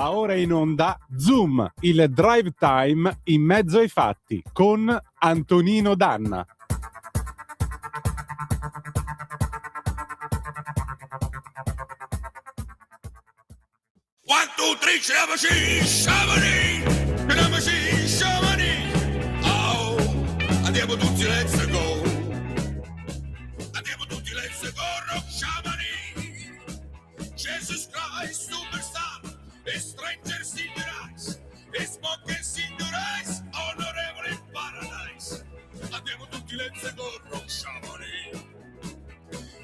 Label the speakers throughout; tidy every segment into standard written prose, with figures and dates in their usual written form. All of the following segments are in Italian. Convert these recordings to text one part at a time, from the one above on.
Speaker 1: Va ora in onda Zoom, il drive time in mezzo ai fatti con Antonino Danna.
Speaker 2: One, two, three, sciamani, oh, andiamo tutti, let's go. Andiamo tutti, let's go, rock sciamani. Jesus Christ, superstar, strangers in your eyes, smokers in your eyes, honorable in paradise. Andiamo tutti, let's go, rock sciamani.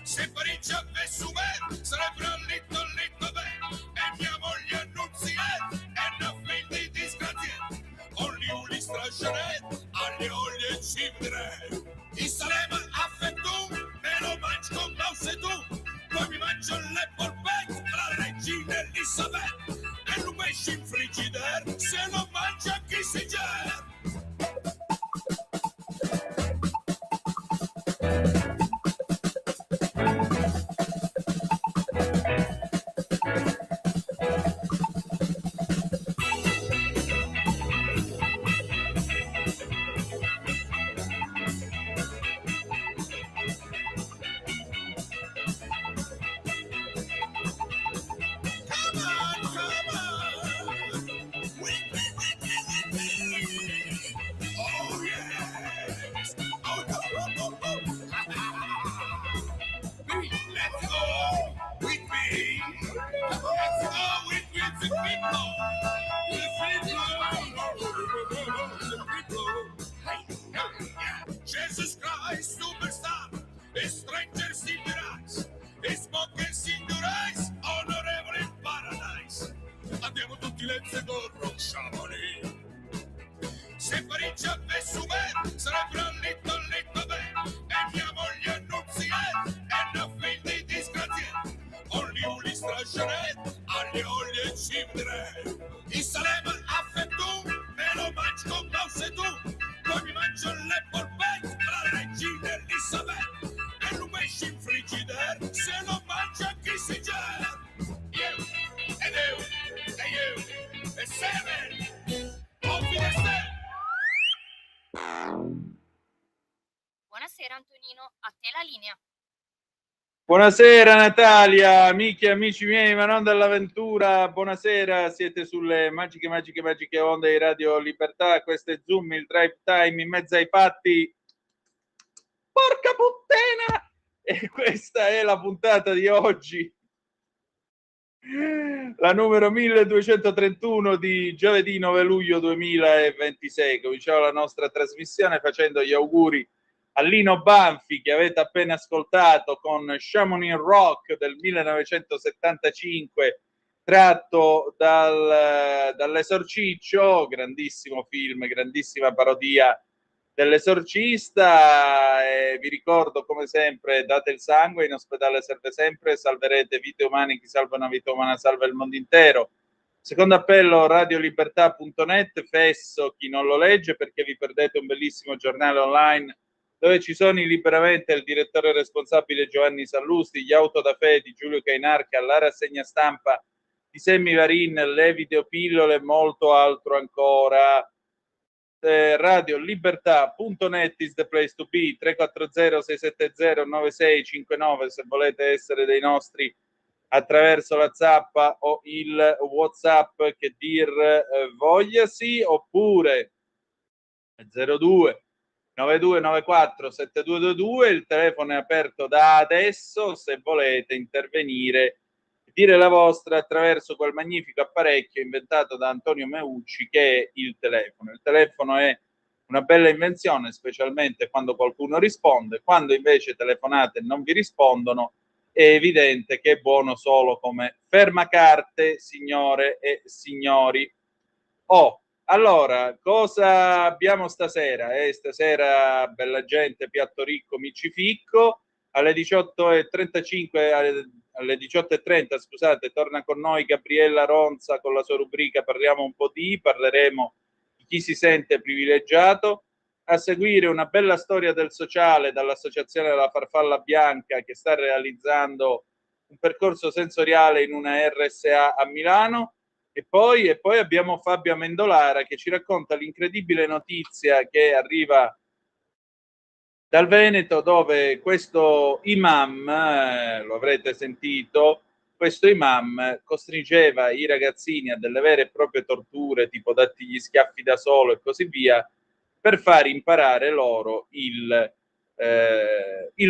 Speaker 2: Se Parigi avesse un sarebbe un little bene, e mia moglie annunziata, e una figlia di disgraziata, ogni uli strasciaretta, alle oglie ci vedrei. I saremo affettu, me lo mangio con mouse tu, poi mi mangio le polpette, la regina Elisabetta, e lo mesci in frigidaire, se lo mangia chi si gera. Jesus Christ, superstar, strangers in your eyes, smokers in your eyes, honorable in paradise. Andiamo tutti, let's go, rock sciamani. Se Parigi avesse un sarebbe un little bene, e mia moglie annunziata, e una figlia di disgraziata, ogni uli strasciaretta, alle oglie ci vedrei. I salema affettu, me lo mangio con mouse tu, poi mi mangio le polpette, la regina Elisabetta, e lo mesci in frigidaire, se lo mangia chi si gera. You, and you, and seven,
Speaker 3: Buonasera Antonino, a te la linea.
Speaker 4: Buonasera Natalia, amiche e amici miei, ma non dell'avventura, buonasera, siete sulle magiche onde di Radio Libertà, questo è Zoom, il drive time in mezzo ai fatti, porca puttana, e questa è la puntata di oggi, la numero 1231 di giovedì 9 luglio 2026, cominciamo la nostra trasmissione facendo gli auguri a Lino Banfi che avete appena ascoltato con Chamonix Rock del 1975 tratto dall'Esorciccio, grandissimo film, grandissima parodia dell'Esorcista. Vi ricordo come sempre, date il sangue, in ospedale serve sempre, salverete vite umane, chi salva una vita umana salva il mondo intero. Secondo appello radiolibertà.net, fesso chi non lo legge perché vi perdete un bellissimo giornale online dove ci sono liberamente il direttore responsabile Giovanni Sallusti, gli autodafè di Giulio Cainarca, la rassegna stampa di Semmi Varin, le videopillole e molto altro ancora. Radiolibertà.net is the place to be, 340-670-9659 se volete essere dei nostri attraverso la zappa o il WhatsApp che dir vogliasi, oppure 02 9294 7222, il telefono è aperto da adesso se volete intervenire e dire la vostra attraverso quel magnifico apparecchio inventato da Antonio Meucci che è il telefono. Il telefono è una bella invenzione, specialmente quando qualcuno risponde. Quando invece telefonate e non vi rispondono, è evidente che è buono solo come fermacarte, signore e signori. Allora, cosa abbiamo stasera? Stasera, bella gente, piatto ricco, micificco, alle 18.35, alle 18.30, scusate, torna con noi Gabriella Ronza con la sua rubrica Parliamo un po' parleremo di chi si sente privilegiato. A seguire una bella storia del sociale dall'Associazione della Farfalla Bianca che sta realizzando un percorso sensoriale in una RSA a Milano. E poi abbiamo Fabio Amendolara che ci racconta l'incredibile notizia che arriva dal Veneto, dove questo imam, lo avrete sentito, questo imam costringeva i ragazzini a delle vere e proprie torture, tipo datti gli schiaffi da solo e così via, per far imparare loro il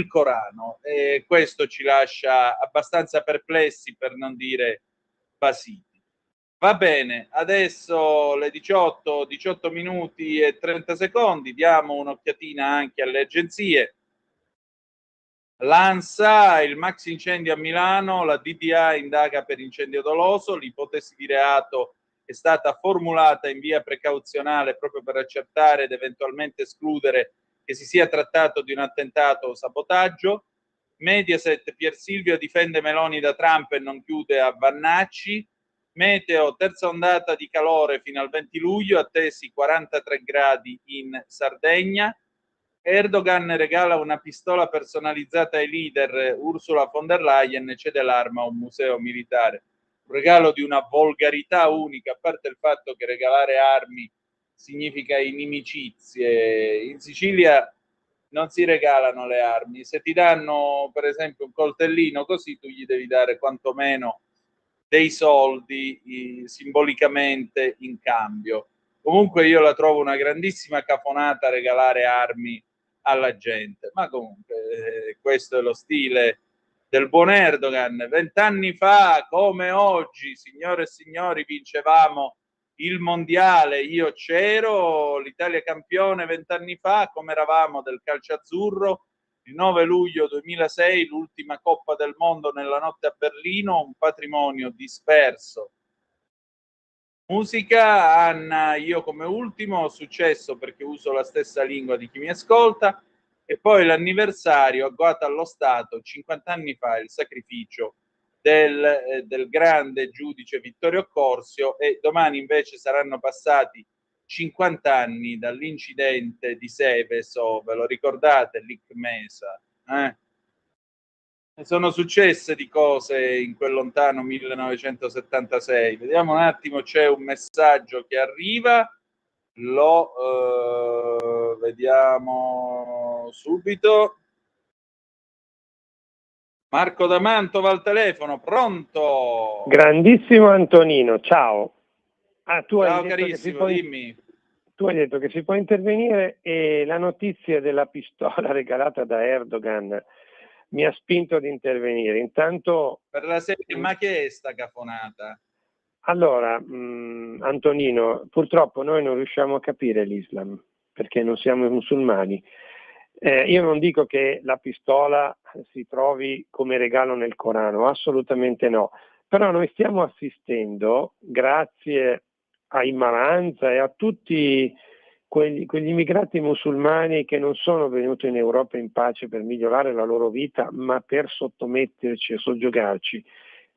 Speaker 4: Corano. E questo ci lascia abbastanza perplessi, per non dire basiti. Va bene, adesso le 18 minuti e 30 secondi, diamo un'occhiatina anche alle agenzie. L'ANSA, il maxi incendio a Milano, la DDA indaga per incendio doloso, l'ipotesi di reato è stata formulata in via precauzionale proprio per accertare ed eventualmente escludere che si sia trattato di un attentato o sabotaggio. Mediaset, Pier Silvio difende Meloni da Trump e non chiude a Vannacci. Meteo, terza ondata di calore fino al 20 luglio, attesi 43 gradi in Sardegna. Erdogan regala una pistola personalizzata ai leader, Ursula von der Leyen cede l'arma a un museo militare. Un regalo di una volgarità unica, a parte il fatto che regalare armi significa inimicizie. In Sicilia non si regalano le armi, se ti danno per esempio un coltellino così, tu gli devi dare quantomeno dei soldi simbolicamente in cambio. Comunque io la trovo una grandissima cafonata regalare armi alla gente, ma comunque questo è lo stile del buon Erdogan. 20 anni fa, come oggi, signore e signori, vincevamo il mondiale, io c'ero, l'Italia campione 20 anni fa, come eravamo del calcio azzurro, il 9 luglio 2006, l'ultima Coppa del Mondo nella notte a Berlino, un patrimonio disperso. Musica, Anna, io come ultimo, successo perché uso la stessa lingua di chi mi ascolta, e poi l'anniversario agguato allo Stato, 50 anni fa, il sacrificio del grande giudice Vittorio Corsio, e domani invece saranno passati 50 anni dall'incidente di Seveso, ve lo ricordate, l'ICMESA? Sono successe di cose in quel lontano 1976. Vediamo un attimo, c'è un messaggio che arriva, lo vediamo subito. Marco da Mantova al telefono, pronto?
Speaker 5: Grandissimo Antonino, ciao.
Speaker 4: Ciao carissimo, dimmi.
Speaker 5: Tu hai detto che si può intervenire, e la notizia della pistola regalata da Erdogan mi ha spinto ad intervenire. Intanto,
Speaker 4: per la serie, ma che è sta cafonata?
Speaker 5: Allora, Antonino, purtroppo noi non riusciamo a capire l'Islam perché non siamo musulmani. Io non dico che la pistola si trovi come regalo nel Corano, assolutamente no, però noi stiamo assistendo, grazie a Immaranza e a tutti quegli immigrati musulmani che non sono venuti in Europa in pace per migliorare la loro vita, ma per sottometterci e soggiogarci.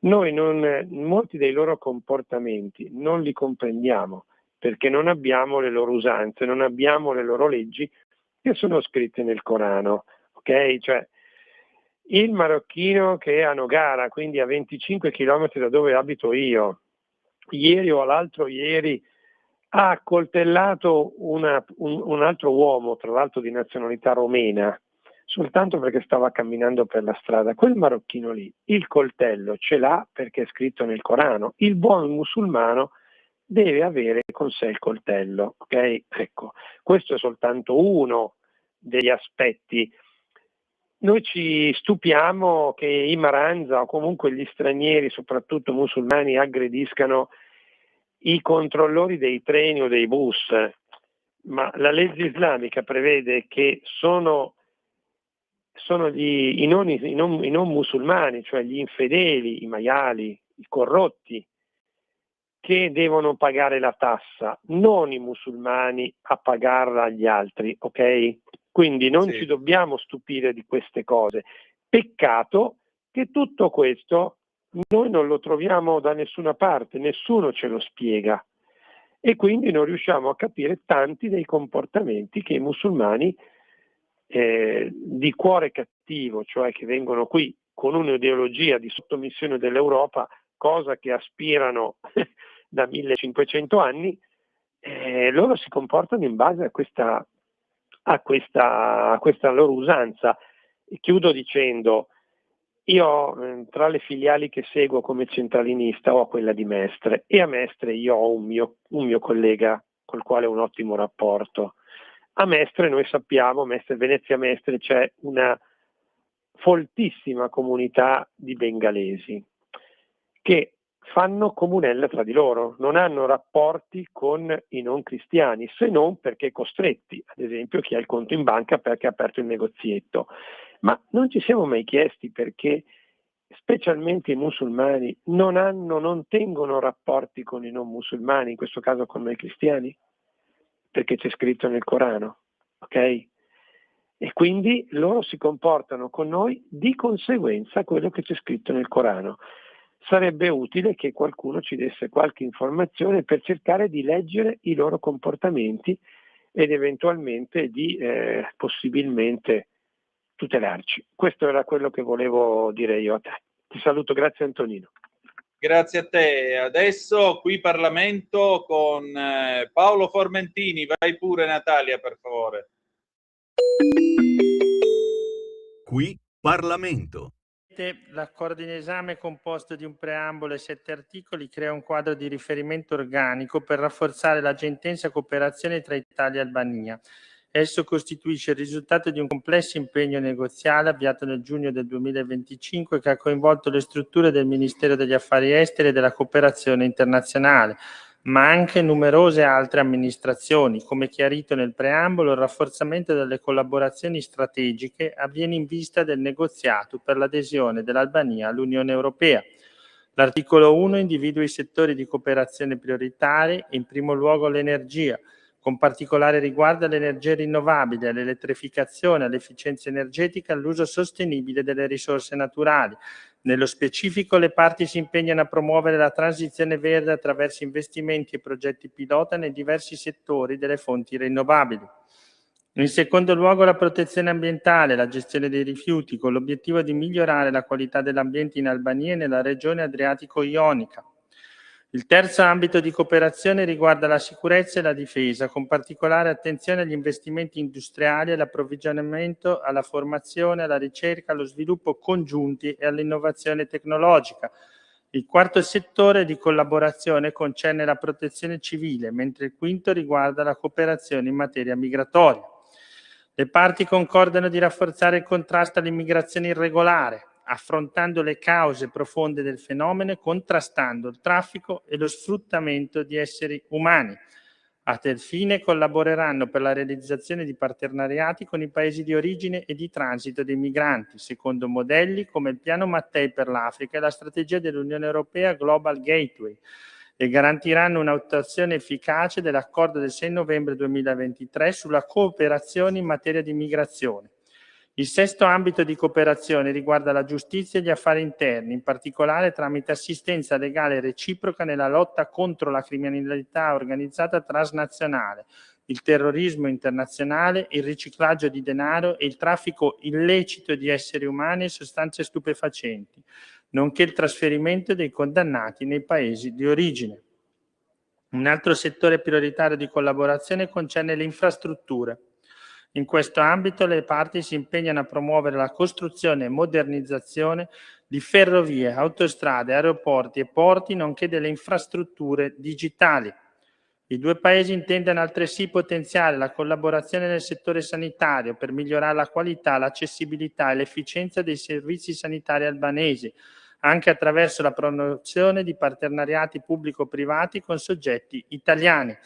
Speaker 5: Noi molti dei loro comportamenti non li comprendiamo perché non abbiamo le loro usanze, non abbiamo le loro leggi che sono scritte nel Corano, ok? Cioè, il marocchino che è a Nogara, quindi a 25 km da dove abito io, ieri o l'altro ieri ha accoltellato un altro uomo, tra l'altro di nazionalità romena, soltanto perché stava camminando per la strada. Quel marocchino lì il coltello ce l'ha perché è scritto nel Corano. Il buon musulmano deve avere con sé il coltello, ok? Ecco, questo è soltanto uno degli aspetti. Noi ci stupiamo che i Maranza o comunque gli stranieri, soprattutto musulmani, aggrediscano i controllori dei treni o dei bus, ma la legge islamica prevede che sono i non musulmani, cioè gli infedeli, i maiali, i corrotti, che devono pagare la tassa, non i musulmani a pagarla agli altri, ok? Quindi non ci dobbiamo stupire di queste cose. Peccato che tutto questo noi non lo troviamo da nessuna parte, nessuno ce lo spiega, e quindi non riusciamo a capire tanti dei comportamenti che i musulmani di cuore cattivo, cioè che vengono qui con un'ideologia di sottomissione dell'Europa, cosa che aspirano da 1500 anni, loro si comportano in base a questa loro usanza. E chiudo dicendo, io tra le filiali che seguo come centralinista ho quella di Mestre, e a Mestre io ho un mio collega col quale ho un ottimo rapporto. A Mestre noi sappiamo, Venezia Mestre, c'è una foltissima comunità di bengalesi che fanno comunella tra di loro, non hanno rapporti con i non cristiani, se non perché costretti, ad esempio chi ha il conto in banca perché ha aperto il negozietto. Ma non ci siamo mai chiesti perché specialmente i musulmani non tengono rapporti con i non musulmani, in questo caso con noi cristiani? Perché c'è scritto nel Corano, ok? E quindi loro si comportano con noi di conseguenza a quello che c'è scritto nel Corano. Sarebbe utile che qualcuno ci desse qualche informazione per cercare di leggere i loro comportamenti ed eventualmente di possibilmente tutelarci. Questo era quello che volevo dire io a te. Ti saluto, grazie Antonino.
Speaker 4: Grazie a te. Adesso qui Parlamento con Paolo Formentini. Vai pure Natalia, per favore.
Speaker 6: Qui Parlamento.
Speaker 7: L'accordo in esame, composto di un preambolo e 7 articoli, crea un quadro di riferimento organico per rafforzare la già intensa cooperazione tra Italia e Albania. Esso costituisce il risultato di un complesso impegno negoziale avviato nel giugno del 2025 che ha coinvolto le strutture del Ministero degli Affari Esteri e della Cooperazione Internazionale, ma anche numerose altre amministrazioni. Come chiarito nel preambolo, il rafforzamento delle collaborazioni strategiche avviene in vista del negoziato per l'adesione dell'Albania all'Unione Europea. L'articolo 1 individua i settori di cooperazione prioritari, in primo luogo l'energia, con particolare riguardo alle energie rinnovabili, all'elettrificazione, all'efficienza energetica e all'uso sostenibile delle risorse naturali. Nello specifico, le parti si impegnano a promuovere la transizione verde attraverso investimenti e progetti pilota nei diversi settori delle fonti rinnovabili. In secondo luogo, la protezione ambientale e la gestione dei rifiuti, con l'obiettivo di migliorare la qualità dell'ambiente in Albania e nella regione adriatico-ionica. Il terzo ambito di cooperazione riguarda la sicurezza e la difesa, con particolare attenzione agli investimenti industriali, all'approvvigionamento, alla formazione, alla ricerca, allo sviluppo congiunti e all'innovazione tecnologica. Il quarto settore di collaborazione concerne la protezione civile, mentre il quinto riguarda la cooperazione in materia migratoria. Le parti concordano di rafforzare il contrasto all'immigrazione irregolare, affrontando le cause profonde del fenomeno e contrastando il traffico e lo sfruttamento di esseri umani. A tal fine collaboreranno per la realizzazione di partenariati con i paesi di origine e di transito dei migranti, secondo modelli come il Piano Mattei per l'Africa e la strategia dell'Unione Europea Global Gateway, e garantiranno un'attuazione efficace dell'accordo del 6 novembre 2023 sulla cooperazione in materia di migrazione. Il sesto ambito di cooperazione riguarda la giustizia e gli affari interni, in particolare tramite assistenza legale reciproca nella lotta contro la criminalità organizzata transnazionale, il terrorismo internazionale, il riciclaggio di denaro e il traffico illecito di esseri umani e sostanze stupefacenti, nonché il trasferimento dei condannati nei paesi di origine. Un altro settore prioritario di collaborazione concerne le infrastrutture. In questo ambito le parti si impegnano a promuovere la costruzione e modernizzazione di ferrovie, autostrade, aeroporti e porti, nonché delle infrastrutture digitali. I due paesi intendono altresì potenziare la collaborazione nel settore sanitario per migliorare la qualità, l'accessibilità e l'efficienza dei servizi sanitari albanesi, anche attraverso la promozione di partenariati pubblico-privati con soggetti italiani.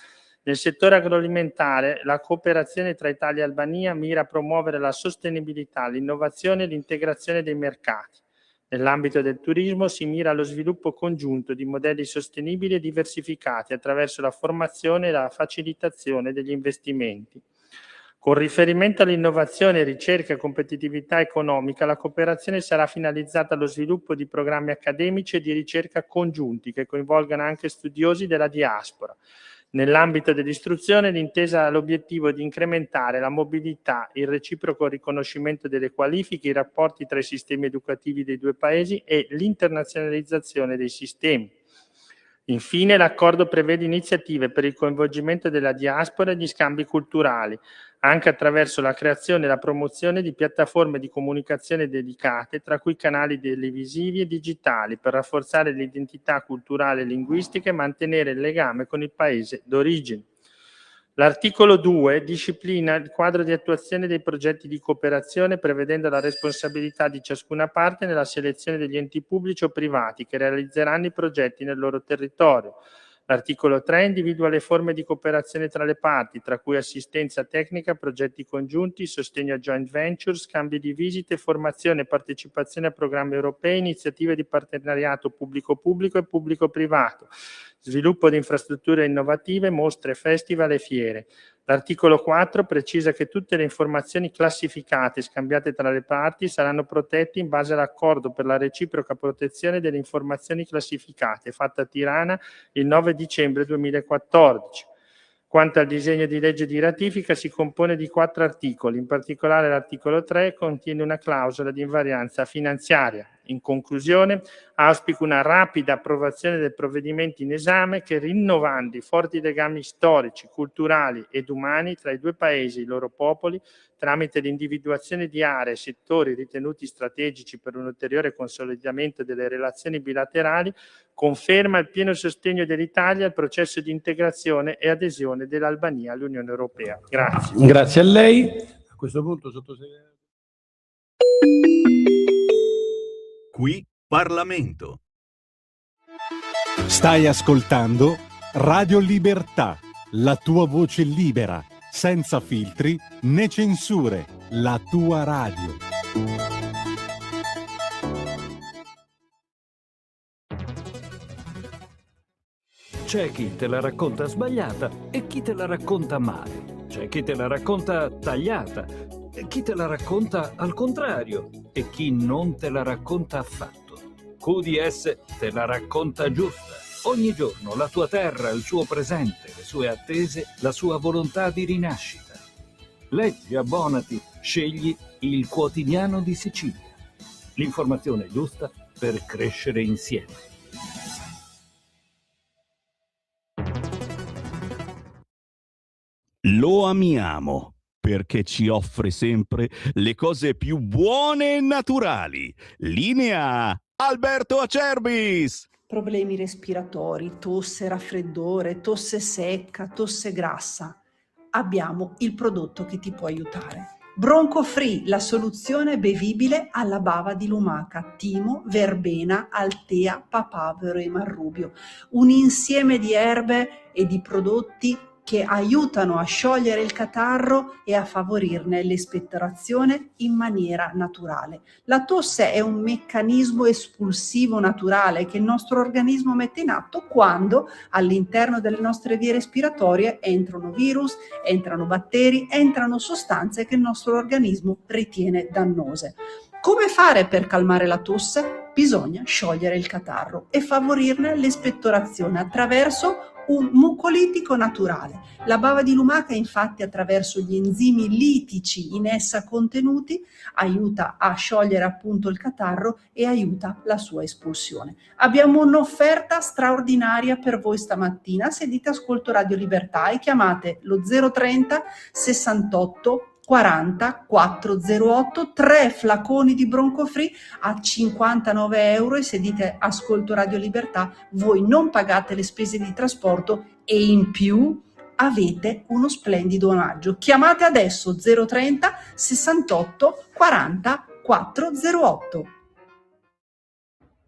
Speaker 7: Nel settore agroalimentare, la cooperazione tra Italia e Albania mira a promuovere la sostenibilità, l'innovazione e l'integrazione dei mercati. Nell'ambito del turismo si mira allo sviluppo congiunto di modelli sostenibili e diversificati attraverso la formazione e la facilitazione degli investimenti. Con riferimento all'innovazione, ricerca e competitività economica, la cooperazione sarà finalizzata allo sviluppo di programmi accademici e di ricerca congiunti che coinvolgano anche studiosi della diaspora. Nell'ambito dell'istruzione, l'intesa ha l'obiettivo di incrementare la mobilità, il reciproco riconoscimento delle qualifiche, i rapporti tra i sistemi educativi dei due paesi e l'internazionalizzazione dei sistemi. Infine, l'accordo prevede iniziative per il coinvolgimento della diaspora e gli scambi culturali, anche attraverso la creazione e la promozione di piattaforme di comunicazione dedicate, tra cui canali televisivi e digitali, per rafforzare l'identità culturale e linguistica e mantenere il legame con il paese d'origine. L'articolo 2 disciplina il quadro di attuazione dei progetti di cooperazione, prevedendo la responsabilità di ciascuna parte nella selezione degli enti pubblici o privati che realizzeranno i progetti nel loro territorio. L'articolo 3 individua le forme di cooperazione tra le parti, tra cui assistenza tecnica, progetti congiunti, sostegno a joint venture, scambi di visite, formazione e partecipazione a programmi europei, iniziative di partenariato pubblico-pubblico e pubblico-privato, sviluppo di infrastrutture innovative, mostre, festival e fiere. L'articolo 4 precisa che tutte le informazioni classificate scambiate tra le parti saranno protette in base all'accordo per la reciproca protezione delle informazioni classificate, fatta a Tirana il 9 dicembre 2014. Quanto al disegno di legge di ratifica, si compone di 4 articoli. In particolare l'articolo 3 contiene una clausola di invarianza finanziaria. In conclusione, auspico una rapida approvazione del provvedimento in esame che, rinnovando i forti legami storici, culturali ed umani tra i due paesi e i loro popoli, tramite l'individuazione di aree e settori ritenuti strategici per un ulteriore consolidamento delle relazioni bilaterali, conferma il pieno sostegno dell'Italia al processo di integrazione e adesione dell'Albania all'Unione Europea. Grazie.
Speaker 8: Grazie a lei. A questo punto, sottosegretario.
Speaker 6: Qui Parlamento.
Speaker 1: Stai ascoltando Radio Libertà, la tua voce libera, senza filtri né censure, la tua radio.
Speaker 9: C'è chi te la racconta sbagliata e chi te la racconta male. C'è chi te la racconta tagliata e chi te la racconta al contrario e chi non te la racconta affatto. QDS te la racconta giusta. Ogni giorno la tua terra, il suo presente, le sue attese, la sua volontà di rinascita. Leggi, abbonati, scegli il Quotidiano di Sicilia. L'informazione giusta per crescere insieme.
Speaker 6: Lo amiamo perché ci offre sempre le cose più buone e naturali. Linea Alberto Acerbis.
Speaker 10: Problemi respiratori, tosse, raffreddore, tosse secca, tosse grassa. Abbiamo il prodotto che ti può aiutare. Bronco Free, la soluzione bevibile alla bava di lumaca, timo, verbena, altea, papavero e marrubio. Un insieme di erbe e di prodotti che aiutano a sciogliere il catarro e a favorirne l'espettorazione in maniera naturale. La tosse è un meccanismo espulsivo naturale che il nostro organismo mette in atto quando all'interno delle nostre vie respiratorie entrano virus, entrano batteri, entrano sostanze che il nostro organismo ritiene dannose. Come fare per calmare la tosse? Bisogna sciogliere il catarro e favorirne l'espettorazione attraverso un mucolitico naturale. La bava di lumaca, infatti, attraverso gli enzimi litici in essa contenuti, aiuta a sciogliere appunto il catarro e aiuta la sua espulsione. Abbiamo un'offerta straordinaria per voi stamattina. Se dite ascolto Radio Libertà e chiamate lo 030 68 40 408, 3 flaconi di Bronco Free a 59 euro, e se dite ascolto Radio Libertà voi non pagate le spese di trasporto e in più avete uno splendido omaggio. Chiamate adesso 030 68 40 408.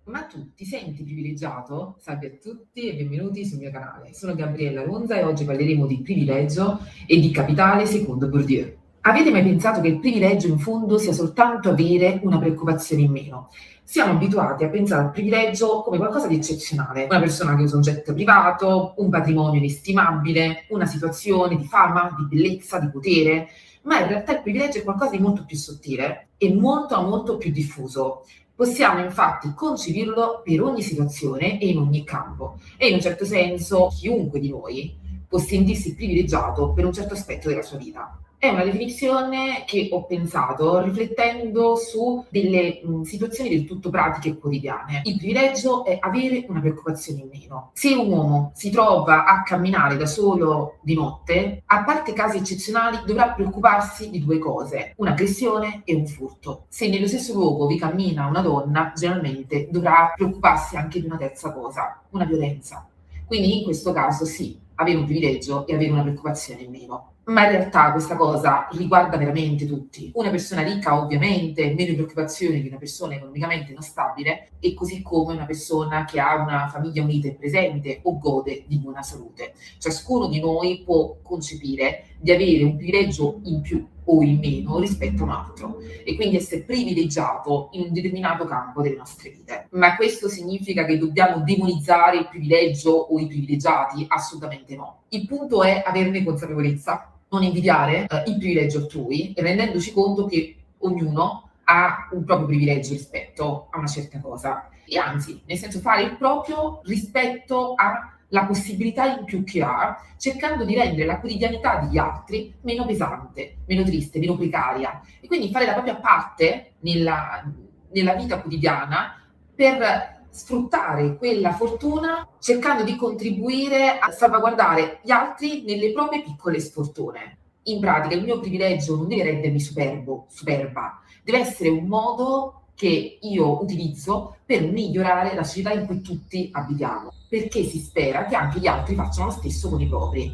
Speaker 11: Ma tu ti senti privilegiato? Salve a tutti e benvenuti sul mio canale. Sono Gabriella Ronza e oggi parleremo di privilegio e di capitale secondo Bourdieu. Avete mai pensato che il privilegio in fondo sia soltanto avere una preoccupazione in meno? Siamo abituati a pensare al privilegio come qualcosa di eccezionale, una persona che usa un jet privato, un patrimonio inestimabile, una situazione di fama, di bellezza, di potere, ma in realtà il privilegio è qualcosa di molto più sottile e molto più diffuso. Possiamo infatti concepirlo per ogni situazione e in ogni campo, e in un certo senso chiunque di noi può sentirsi privilegiato per un certo aspetto della sua vita. È una definizione che ho pensato riflettendo su delle situazioni del tutto pratiche e quotidiane. Il privilegio è avere una preoccupazione in meno. Se un uomo si trova a camminare da solo di notte, a parte casi eccezionali, dovrà preoccuparsi di due cose: un'aggressione e un furto. Se nello stesso luogo vi cammina una donna, generalmente dovrà preoccuparsi anche di una terza cosa, una violenza. Quindi in questo caso sì, avere un privilegio e avere una preoccupazione in meno. Ma in realtà questa cosa riguarda veramente tutti. Una persona ricca ovviamente meno preoccupazioni di una persona economicamente non stabile, e così come una persona che ha una famiglia unita e presente o gode di buona salute. Ciascuno di noi può concepire di avere un privilegio in più o in meno rispetto a un altro, e quindi essere privilegiato in un determinato campo delle nostre vite. Ma questo significa che dobbiamo demonizzare il privilegio o i privilegiati? Assolutamente no. Il punto è averne consapevolezza, non invidiare il privilegio altrui, e rendendoci conto che ognuno ha un proprio privilegio rispetto a una certa cosa, e anzi, nel senso, fare il proprio rispetto alla possibilità in più che ha, cercando di rendere la quotidianità degli altri meno pesante, meno triste, meno precaria, e quindi fare la propria parte nella vita quotidiana per sfruttare quella fortuna, cercando di contribuire a salvaguardare gli altri nelle proprie piccole sfortune. In pratica il mio privilegio non deve rendermi superba, deve essere un modo che io utilizzo per migliorare la società in cui tutti abitiamo, perché si spera che anche gli altri facciano lo stesso con i propri.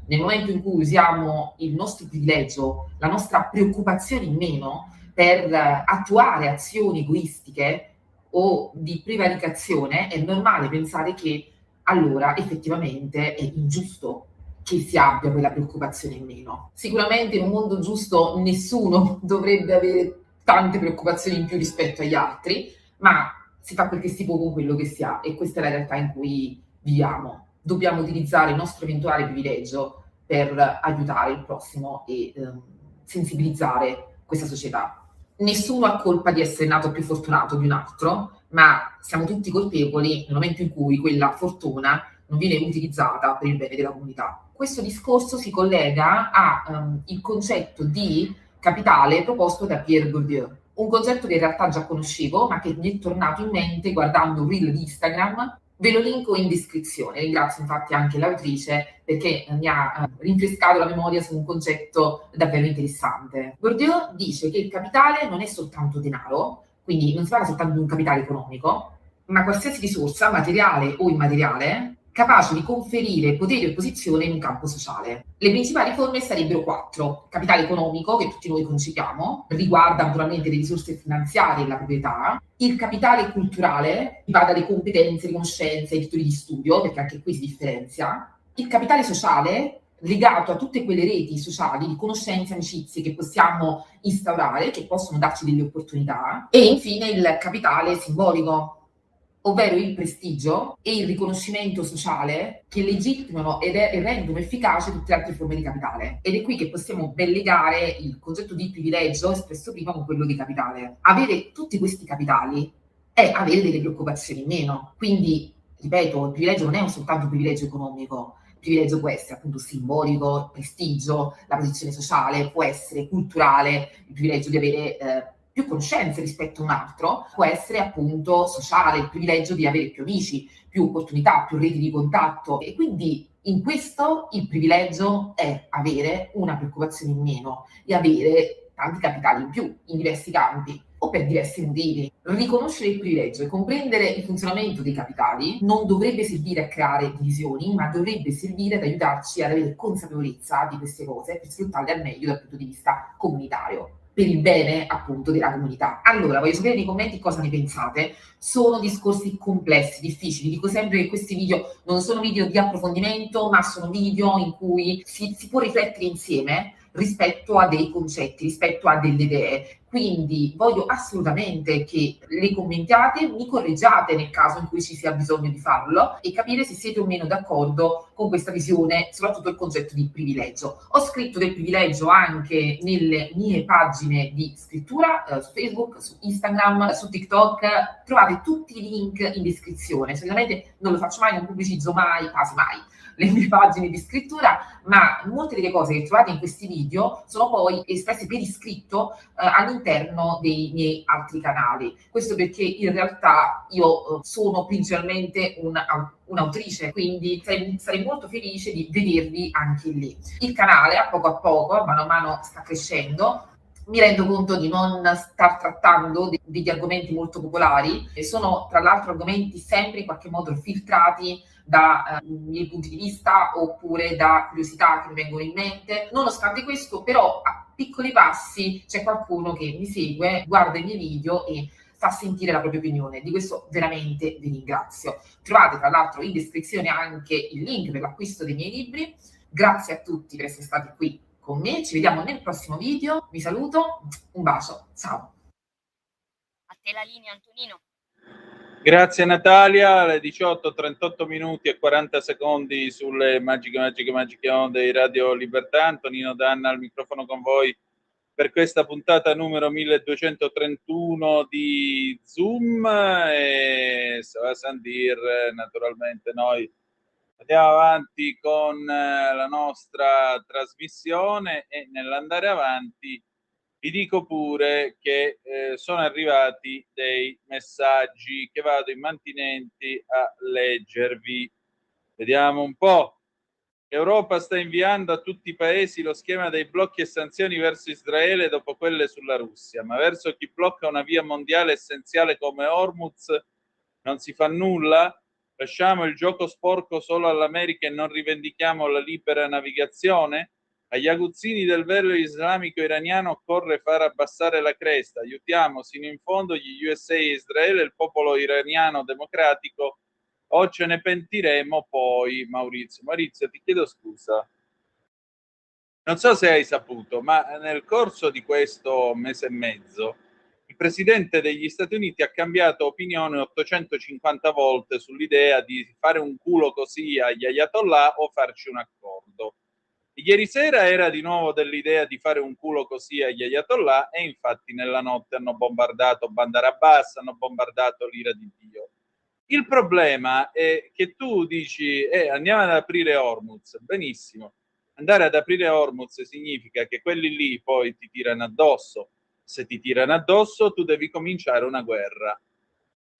Speaker 11: Nel momento in cui usiamo il nostro privilegio, la nostra preoccupazione in meno per attuare azioni egoistiche o di prevaricazione, è normale pensare che allora effettivamente è ingiusto che si abbia quella preoccupazione in meno. Sicuramente in un mondo giusto nessuno dovrebbe avere tante preoccupazioni in più rispetto agli altri, ma si fa quel che si può con quello che si ha, e questa è la realtà in cui viviamo. Dobbiamo utilizzare il nostro eventuale privilegio per aiutare il prossimo e sensibilizzare questa società. Nessuno ha colpa di essere nato più fortunato di un altro, ma siamo tutti colpevoli nel momento in cui quella fortuna non viene utilizzata per il bene della comunità. Questo discorso si collega al concetto di capitale proposto da Pierre Bourdieu, un concetto che in realtà già conoscevo, ma che mi è tornato in mente guardando un reel di Instagram. Ve lo linko in descrizione. Ringrazio infatti anche l'autrice perché mi ha rinfrescato la memoria su un concetto davvero interessante. Bourdieu dice che il capitale non è soltanto denaro, quindi non si parla soltanto di un capitale economico, ma qualsiasi risorsa, materiale o immateriale, capace di conferire potere e posizione in un campo sociale. Le principali forme sarebbero 4. Capitale economico, che tutti noi concepiamo, riguarda naturalmente le risorse finanziarie e la proprietà. Il capitale culturale, che va dalle competenze, le conoscenze, i titoli di studio, perché anche qui si differenzia. Il capitale sociale, legato a tutte quelle reti sociali di conoscenze, amicizie che possiamo instaurare, che possono darci delle opportunità. E infine il capitale simbolico, ovvero il prestigio e il riconoscimento sociale che legittimano e rendono efficace tutte le altre forme di capitale. Ed è qui che possiamo ben legare il concetto di privilegio espresso prima con quello di capitale. Avere tutti questi capitali è avere delle preoccupazioni in meno. Quindi, ripeto, il privilegio non è soltanto un privilegio economico. Il privilegio può essere appunto simbolico, prestigio, la posizione sociale, può essere culturale, il privilegio di avere più conoscenze rispetto a un altro, può essere appunto sociale, il privilegio di avere più amici, più opportunità, più reti di contatto, e quindi in questo il privilegio è avere una preoccupazione in meno e avere tanti capitali in più in diversi campi o per diversi motivi. Riconoscere il privilegio e comprendere il funzionamento dei capitali non dovrebbe servire a creare divisioni, ma dovrebbe servire ad aiutarci ad avere consapevolezza di queste cose per sfruttarle al meglio dal punto di vista comunitario, per il bene appunto della comunità. Allora, voglio sapere nei commenti cosa ne pensate. Sono discorsi complessi, difficili. Dico sempre che questi video non sono video di approfondimento, ma sono video in cui si può riflettere insieme rispetto a dei concetti, rispetto a delle idee. Quindi voglio assolutamente che le commentiate, mi correggiate nel caso in cui ci sia bisogno di farlo e capire se siete o meno d'accordo con questa visione, soprattutto il concetto di privilegio. Ho scritto del privilegio anche nelle mie pagine di scrittura su Facebook, su Instagram, su TikTok. Trovate tutti i link in descrizione. Solitamente non lo faccio mai, non pubblicizzo mai, quasi mai. le mie pagine di scrittura, ma molte delle cose che trovate in questi video sono poi espresse per iscritto all'interno dei miei altri canali. Questo perché in realtà io sono principalmente un'autrice, quindi sarei molto felice di vedervi anche lì. Il canale a poco, mano a mano sta crescendo. Mi rendo conto di non star trattando degli argomenti molto popolari, e sono tra l'altro argomenti sempre in qualche modo filtrati da miei punti di vista oppure da curiosità che mi vengono in mente. Nonostante questo, però, a piccoli passi c'è qualcuno che mi segue, guarda i miei video e fa sentire la propria opinione. Di questo veramente vi ringrazio. Trovate tra l'altro in descrizione anche il link per l'acquisto dei miei libri. Grazie a tutti per essere stati qui con me, ci vediamo nel prossimo video, vi saluto, un bacio, ciao.
Speaker 3: A te la linea, Antonino.
Speaker 4: Grazie Natalia, alle 18:38 minuti e 40 secondi sulle magiche onde di Radio Libertà. Antonino Danna al microfono con voi per questa puntata numero 1231 di Zoom, e se va a sentir, naturalmente noi andiamo avanti con la nostra trasmissione, e nell'andare avanti vi dico pure che sono arrivati dei messaggi che vado immantinenti a leggervi. Vediamo un po'. L'Europa sta inviando a tutti i paesi lo schema dei blocchi e sanzioni verso Israele dopo quelle sulla Russia, ma verso chi blocca una via mondiale essenziale come Hormuz non si fa nulla? Lasciamo il gioco sporco solo all'America e non rivendichiamo la libera navigazione? Agli aguzzini del velo islamico iraniano occorre far abbassare la cresta. Aiutiamo sino in fondo gli USA e Israele, il popolo iraniano democratico, o ce ne pentiremo poi. Maurizio, ti chiedo scusa. Non so se hai saputo, ma nel corso di questo mese e mezzo il presidente degli Stati Uniti ha cambiato opinione 850 volte sull'idea di fare un culo così agli ayatollah o farci un accordo. Ieri sera era di nuovo dell'idea di fare un culo così agli ayatollah, e infatti nella notte hanno bombardato Bandar Abbas, hanno bombardato l'ira di Dio. Il problema è che tu dici andiamo ad aprire Hormuz. Benissimo, andare ad aprire Hormuz significa che quelli lì poi ti tirano addosso. Se ti tirano addosso tu devi cominciare una guerra.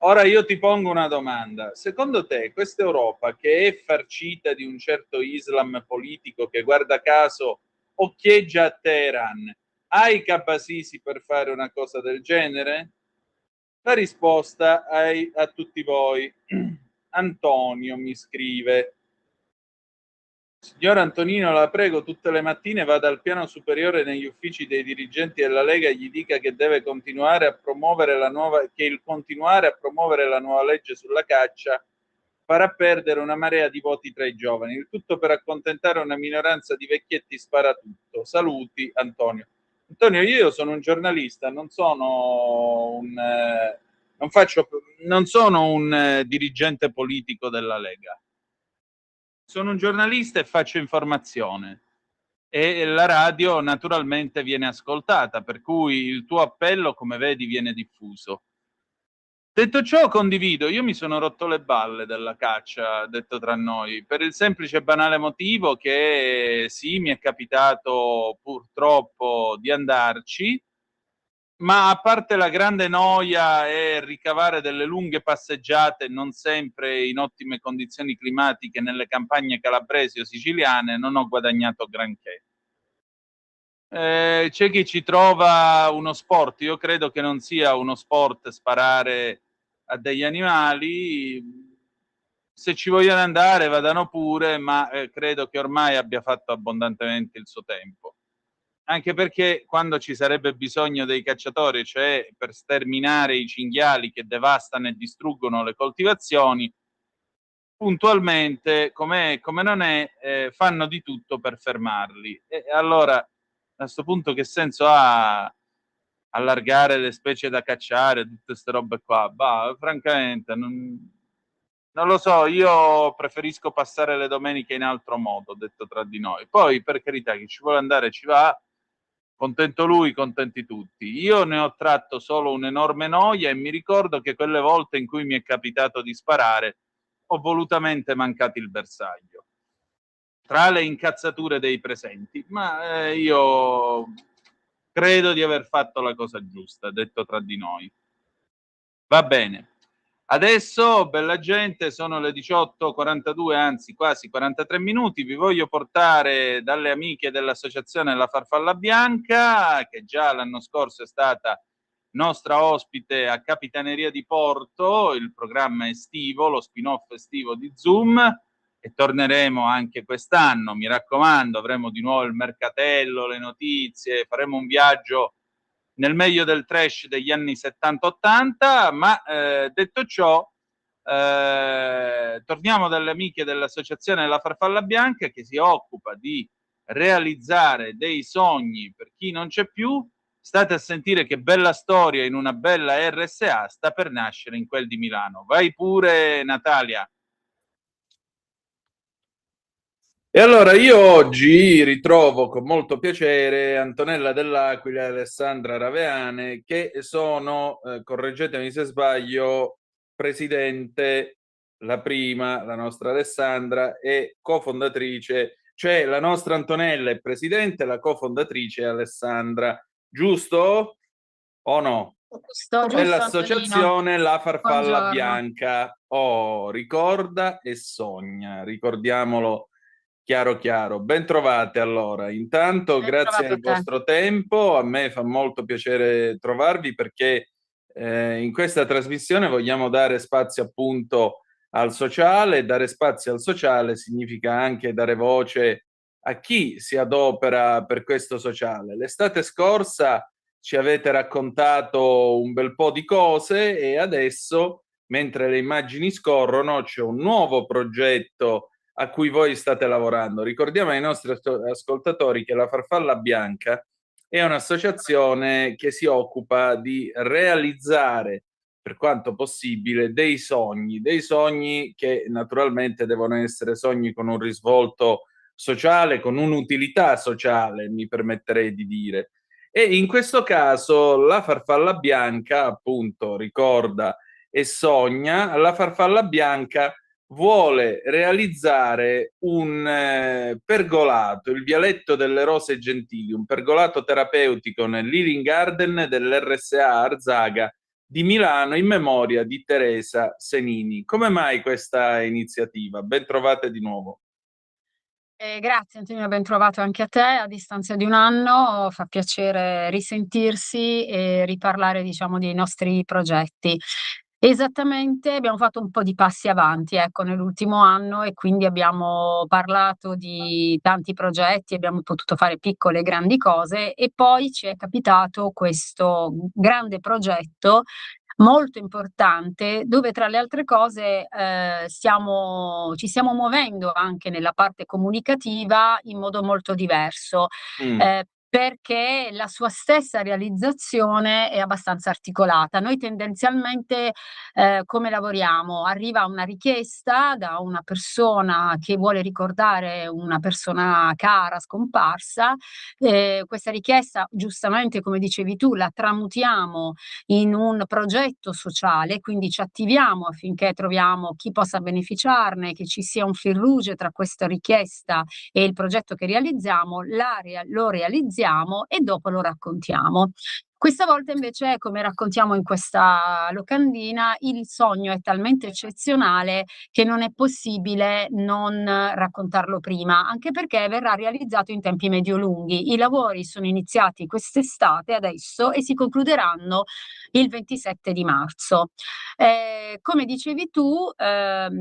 Speaker 4: Ora io ti pongo una domanda: secondo te questa Europa, che è farcita di un certo Islam politico che guarda caso occhieggia a Teheran, ha i capasisi per fare una cosa del genere? La risposta a tutti voi. Antonio mi scrive: signor Antonino, la prego, tutte le mattine vada al piano superiore negli uffici dei dirigenti della Lega e gli dica che deve continuare a promuovere continuare a promuovere la nuova legge sulla caccia farà perdere una marea di voti tra i giovani. Il tutto per accontentare una minoranza di vecchietti sparatutto. Saluti, Antonio. Antonio, io sono un giornalista, non sono un dirigente politico della Lega. Sono un giornalista e faccio informazione, e la radio naturalmente viene ascoltata, per cui il tuo appello, come vedi, viene diffuso. Detto ciò, condivido, io mi sono rotto le balle della caccia, detto tra noi, per il semplice e banale motivo che sì, mi è capitato purtroppo di andarci, ma a parte la grande noia e ricavare delle lunghe passeggiate non sempre in ottime condizioni climatiche nelle campagne calabresi o siciliane, non ho guadagnato granché. C'è chi ci trova uno sport. Io credo che non sia uno sport sparare a degli animali. Se ci vogliono andare vadano pure, ma credo che ormai abbia fatto abbondantemente il suo tempo. Anche perché quando ci sarebbe bisogno dei cacciatori, cioè per sterminare i cinghiali che devastano e distruggono le coltivazioni, puntualmente, come non è, fanno di tutto per fermarli. E allora, a questo punto, che senso ha allargare le specie da cacciare, tutte queste robe qua? Bah, francamente, non lo so, io preferisco passare le domeniche in altro modo, detto tra di noi. Poi, per carità, chi ci vuole andare ci va, contento lui, contenti tutti. Io ne ho tratto solo un'enorme noia, e mi ricordo che quelle volte in cui mi è capitato di sparare ho volutamente mancato il bersaglio. tra le incazzature dei presenti, ma io credo di aver fatto la cosa giusta, detto tra di noi. Va bene. Adesso, bella gente, sono le 18:42, anzi quasi 43 minuti. Vi voglio portare dalle amiche dell'associazione La Farfalla Bianca, che già l'anno scorso è stata nostra ospite a Capitaneria di Porto, il programma estivo, lo spin-off estivo di Zoom, e torneremo anche quest'anno. Mi raccomando, avremo di nuovo il mercatello, le notizie, faremo un viaggio nel meglio del trash degli anni 70-80, ma detto ciò, torniamo dalle amiche dell'associazione La Farfalla Bianca, che si occupa di realizzare dei sogni per chi non c'è più. State a sentire che bella storia in una bella RSA sta per nascere in quel di Milano. Vai pure, Natalia. E allora io oggi ritrovo con molto piacere Antonella Dell'Aquila e Alessandra Raveane, che sono, correggetemi se sbaglio, presidente, la prima, la nostra Alessandra, e cofondatrice, cioè la nostra Antonella è presidente, la cofondatrice è Alessandra, giusto o no?
Speaker 12: Giusto,
Speaker 4: Dell'associazione La Farfalla
Speaker 12: Buongiorno.
Speaker 4: Bianca. Oh, ricorda e sogna, ricordiamolo chiaro chiaro. Ben trovate allora. Intanto grazie al vostro tempo, a me fa molto piacere trovarvi perché in questa trasmissione vogliamo dare spazio appunto al sociale. Dare spazio al sociale significa anche dare voce a chi si adopera per questo sociale. L'estate scorsa ci avete raccontato un bel po' di cose e adesso, mentre le immagini scorrono, c'è un nuovo progetto a cui voi state lavorando. Ricordiamo ai nostri ascoltatori che la Farfalla Bianca è un'associazione che si occupa di realizzare, per quanto possibile, dei sogni che naturalmente devono essere sogni con un risvolto sociale, con un'utilità sociale, mi permetterei di dire. E in questo caso la Farfalla Bianca, appunto, ricorda e sogna. La Farfalla Bianca vuole realizzare un pergolato, il Vialetto delle Rose Gentili, un pergolato terapeutico nel Living Garden dell'RSA Arzaga di Milano in memoria di Teresa Senini. Come mai questa iniziativa? Ben trovate di nuovo.
Speaker 12: Grazie Antonio, ben trovato anche a te a distanza di un anno, fa piacere risentirsi e riparlare diciamo dei nostri progetti. Esattamente, abbiamo fatto un po' di passi avanti ecco, nell'ultimo anno e quindi abbiamo parlato di tanti progetti, abbiamo potuto fare piccole e grandi cose e poi ci è capitato questo grande progetto molto importante dove tra le altre cose ci stiamo muovendo anche nella parte comunicativa in modo molto diverso perché la sua stessa realizzazione è abbastanza articolata. Noi tendenzialmente come lavoriamo? Arriva una richiesta da una persona che vuole ricordare una persona cara scomparsa, questa richiesta giustamente come dicevi tu la tramutiamo in un progetto sociale, quindi ci attiviamo affinché troviamo chi possa beneficiarne, che ci sia un fil rouge tra questa richiesta e il progetto che realizziamo, lo realizziamo e dopo lo raccontiamo. Questa volta invece, come raccontiamo in questa locandina, il sogno è talmente eccezionale che non è possibile non raccontarlo prima, anche perché verrà realizzato in tempi medio-lunghi. I lavori sono iniziati quest'estate adesso e si concluderanno il 27 di marzo. Come dicevi tu,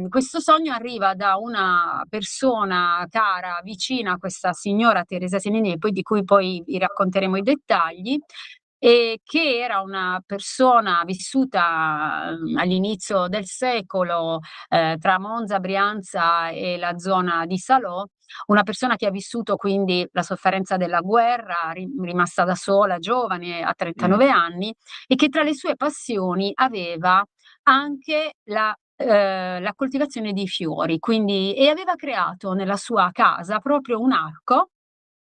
Speaker 12: questo sogno arriva da una persona cara, vicina a questa signora Teresa Senini, di cui poi vi racconteremo i dettagli, e che era una persona vissuta all'inizio del secolo tra Monza, Brianza e la zona di Salò, una persona che ha vissuto quindi la sofferenza della guerra, rimasta da sola, giovane, a 39 anni, e che tra le sue passioni aveva anche la coltivazione di fiori, quindi, e aveva creato nella sua casa proprio un arco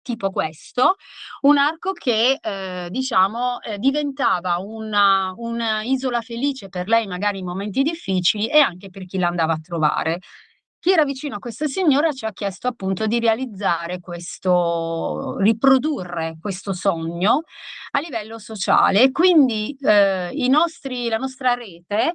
Speaker 12: tipo questo, un arco che diventava una isola felice per lei magari in momenti difficili e anche per chi la andava a trovare. Chi era vicino a questa signora ci ha chiesto appunto di riprodurre questo sogno a livello sociale. E quindi la nostra rete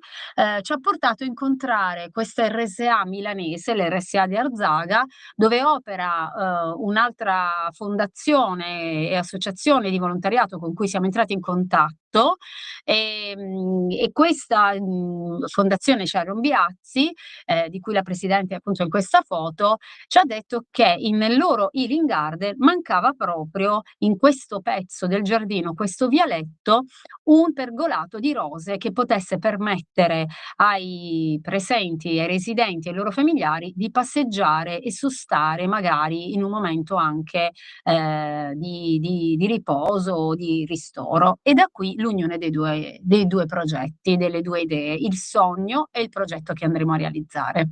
Speaker 12: ci ha portato a incontrare questa RSA milanese, l'RSA di Arzaga, dove opera un'altra fondazione e associazione di volontariato con cui siamo entrati in contatto. E questa fondazione Sharon Biazzi, di cui la presidente è appunto in questa foto, ci ha detto che nel loro Healing Garden mancava proprio in questo pezzo del giardino, questo vialetto, un pergolato di rose che potesse permettere ai presenti, ai residenti e ai loro familiari di passeggiare e sostare magari in un momento anche di riposo o di ristoro. E da qui l'unione dei due progetti, delle due idee, il sogno e il progetto che andremo a realizzare.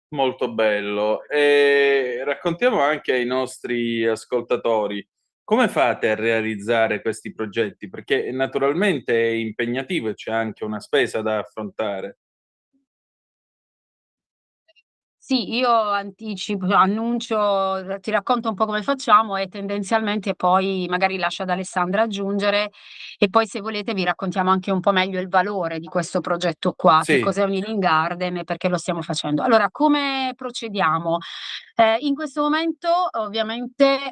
Speaker 4: Molto bello. E raccontiamo anche ai nostri ascoltatori come fate a realizzare questi progetti, perché naturalmente è impegnativo e c'è anche una spesa da affrontare.
Speaker 12: Sì, io annuncio, ti racconto un po' come facciamo e tendenzialmente poi magari lascio ad Alessandra aggiungere, e poi se volete vi raccontiamo anche un po' meglio il valore di questo progetto qua, che
Speaker 4: Sì.
Speaker 12: cos'è un Healing Garden e perché lo stiamo facendo. Allora, come procediamo? In questo momento ovviamente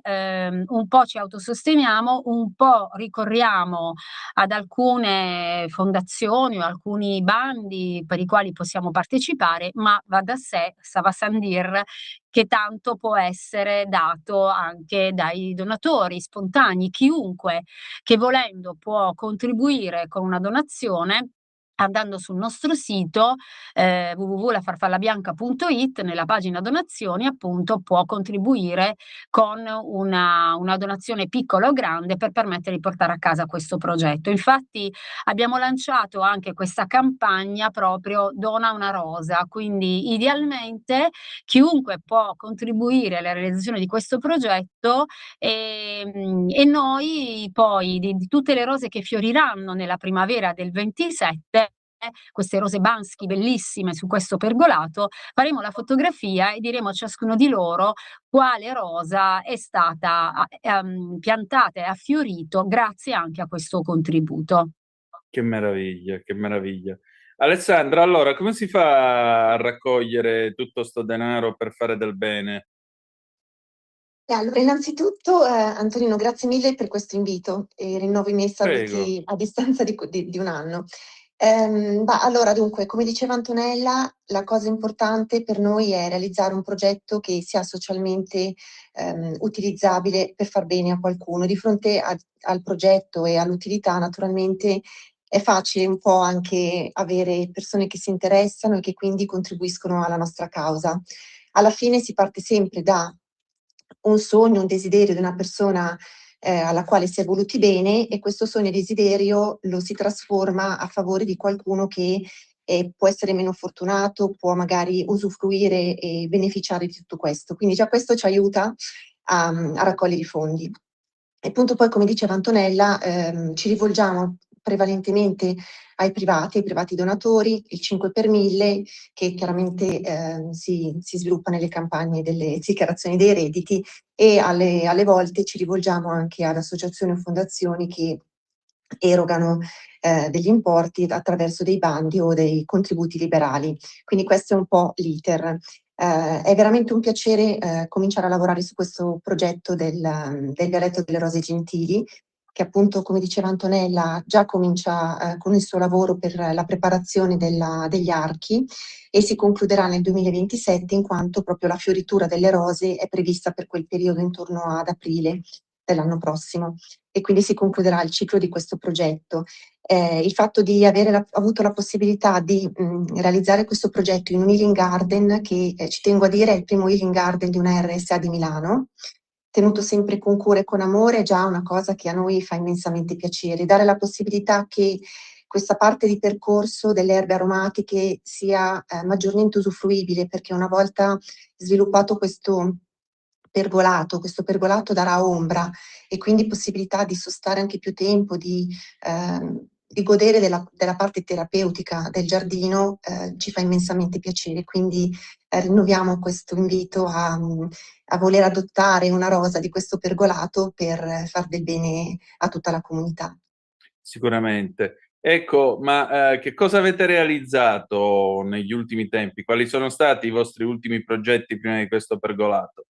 Speaker 12: un po' ci autososteniamo, un po' ricorriamo ad alcune fondazioni o alcuni bandi per i quali possiamo partecipare, ma va da sé, ça va sans dire, che tanto può essere dato anche dai donatori spontanei. Chiunque che volendo può contribuire con una donazione andando sul nostro sito www.lafarfallabianca.it, nella pagina donazioni appunto può contribuire con una donazione piccola o grande per permettere di portare a casa questo progetto. Infatti abbiamo lanciato anche questa campagna proprio Dona una rosa, quindi idealmente chiunque può contribuire alla realizzazione di questo progetto e noi poi di tutte le rose che fioriranno nella primavera del 27, queste rose Bansky bellissime su questo pergolato, faremo la fotografia e diremo a ciascuno di loro quale rosa è stata piantata e affiorito grazie anche a questo contributo.
Speaker 4: Che meraviglia, che meraviglia. Alessandra, allora come si fa a raccogliere tutto 'sto denaro per fare del bene?
Speaker 13: Allora, innanzitutto, Antonino, grazie mille per questo invito e rinnovo i miei
Speaker 4: Prego.
Speaker 13: saluti a distanza di un anno. Allora, dunque, come diceva Antonella, la cosa importante per noi è realizzare un progetto che sia socialmente utilizzabile per far bene a qualcuno. Di fronte al progetto e all'utilità, naturalmente, è facile un po' anche avere persone che si interessano e che quindi contribuiscono alla nostra causa. Alla fine si parte sempre da un sogno, un desiderio di una persona alla quale si è voluti bene, e questo sogno e desiderio lo si trasforma a favore di qualcuno che può essere meno fortunato, può magari usufruire e beneficiare di tutto questo. Quindi già questo ci aiuta a raccogliere i fondi. E appunto poi, come diceva Antonella, ci rivolgiamo prevalentemente ai privati donatori, il 5 per 1000, che chiaramente si sviluppa nelle campagne delle dichiarazioni dei redditi, e alle volte ci rivolgiamo anche ad associazioni o fondazioni che erogano degli importi attraverso dei bandi o dei contributi liberali. Quindi questo è un po' l'iter. È veramente un piacere cominciare a lavorare su questo progetto del Vialetto delle Rose Gentili, che appunto, come diceva Antonella, già comincia con il suo lavoro per la preparazione degli archi e si concluderà nel 2027, in quanto proprio la fioritura delle rose è prevista per quel periodo intorno ad aprile dell'anno prossimo, e quindi si concluderà il ciclo di questo progetto. Il fatto di avere avuto la possibilità di realizzare questo progetto in un Healing Garden, che ci tengo a dire è il primo Healing Garden di una RSA di Milano, tenuto sempre con cura e con amore, è già una cosa che a noi fa immensamente piacere. Dare la possibilità che questa parte di percorso delle erbe aromatiche sia maggiormente usufruibile, perché una volta sviluppato questo pergolato darà ombra e quindi possibilità di sostare anche più tempo, di di godere della parte terapeutica del giardino ci fa immensamente piacere, quindi rinnoviamo questo invito a voler adottare una rosa di questo pergolato per far del bene a tutta la comunità.
Speaker 4: Sicuramente. Ecco, ma che cosa avete realizzato negli ultimi tempi? Quali sono stati i vostri ultimi progetti prima di questo pergolato?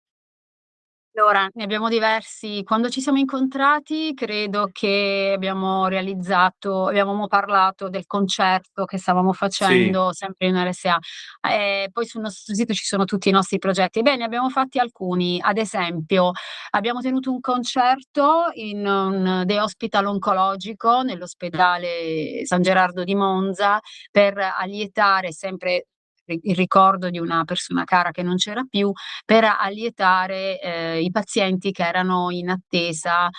Speaker 12: Allora, ne abbiamo diversi. Quando ci siamo incontrati credo che abbiamo parlato del concerto che stavamo
Speaker 4: Sì,
Speaker 12: facendo sempre in RSA. Poi sul nostro sito ci sono tutti i nostri progetti. Beh, ne abbiamo fatti alcuni. Ad esempio, abbiamo tenuto un concerto in un day hospital oncologico nell'ospedale San Gerardo di Monza per allietare sempre il ricordo di una persona cara che non c'era più, per allietare i pazienti che erano in attesa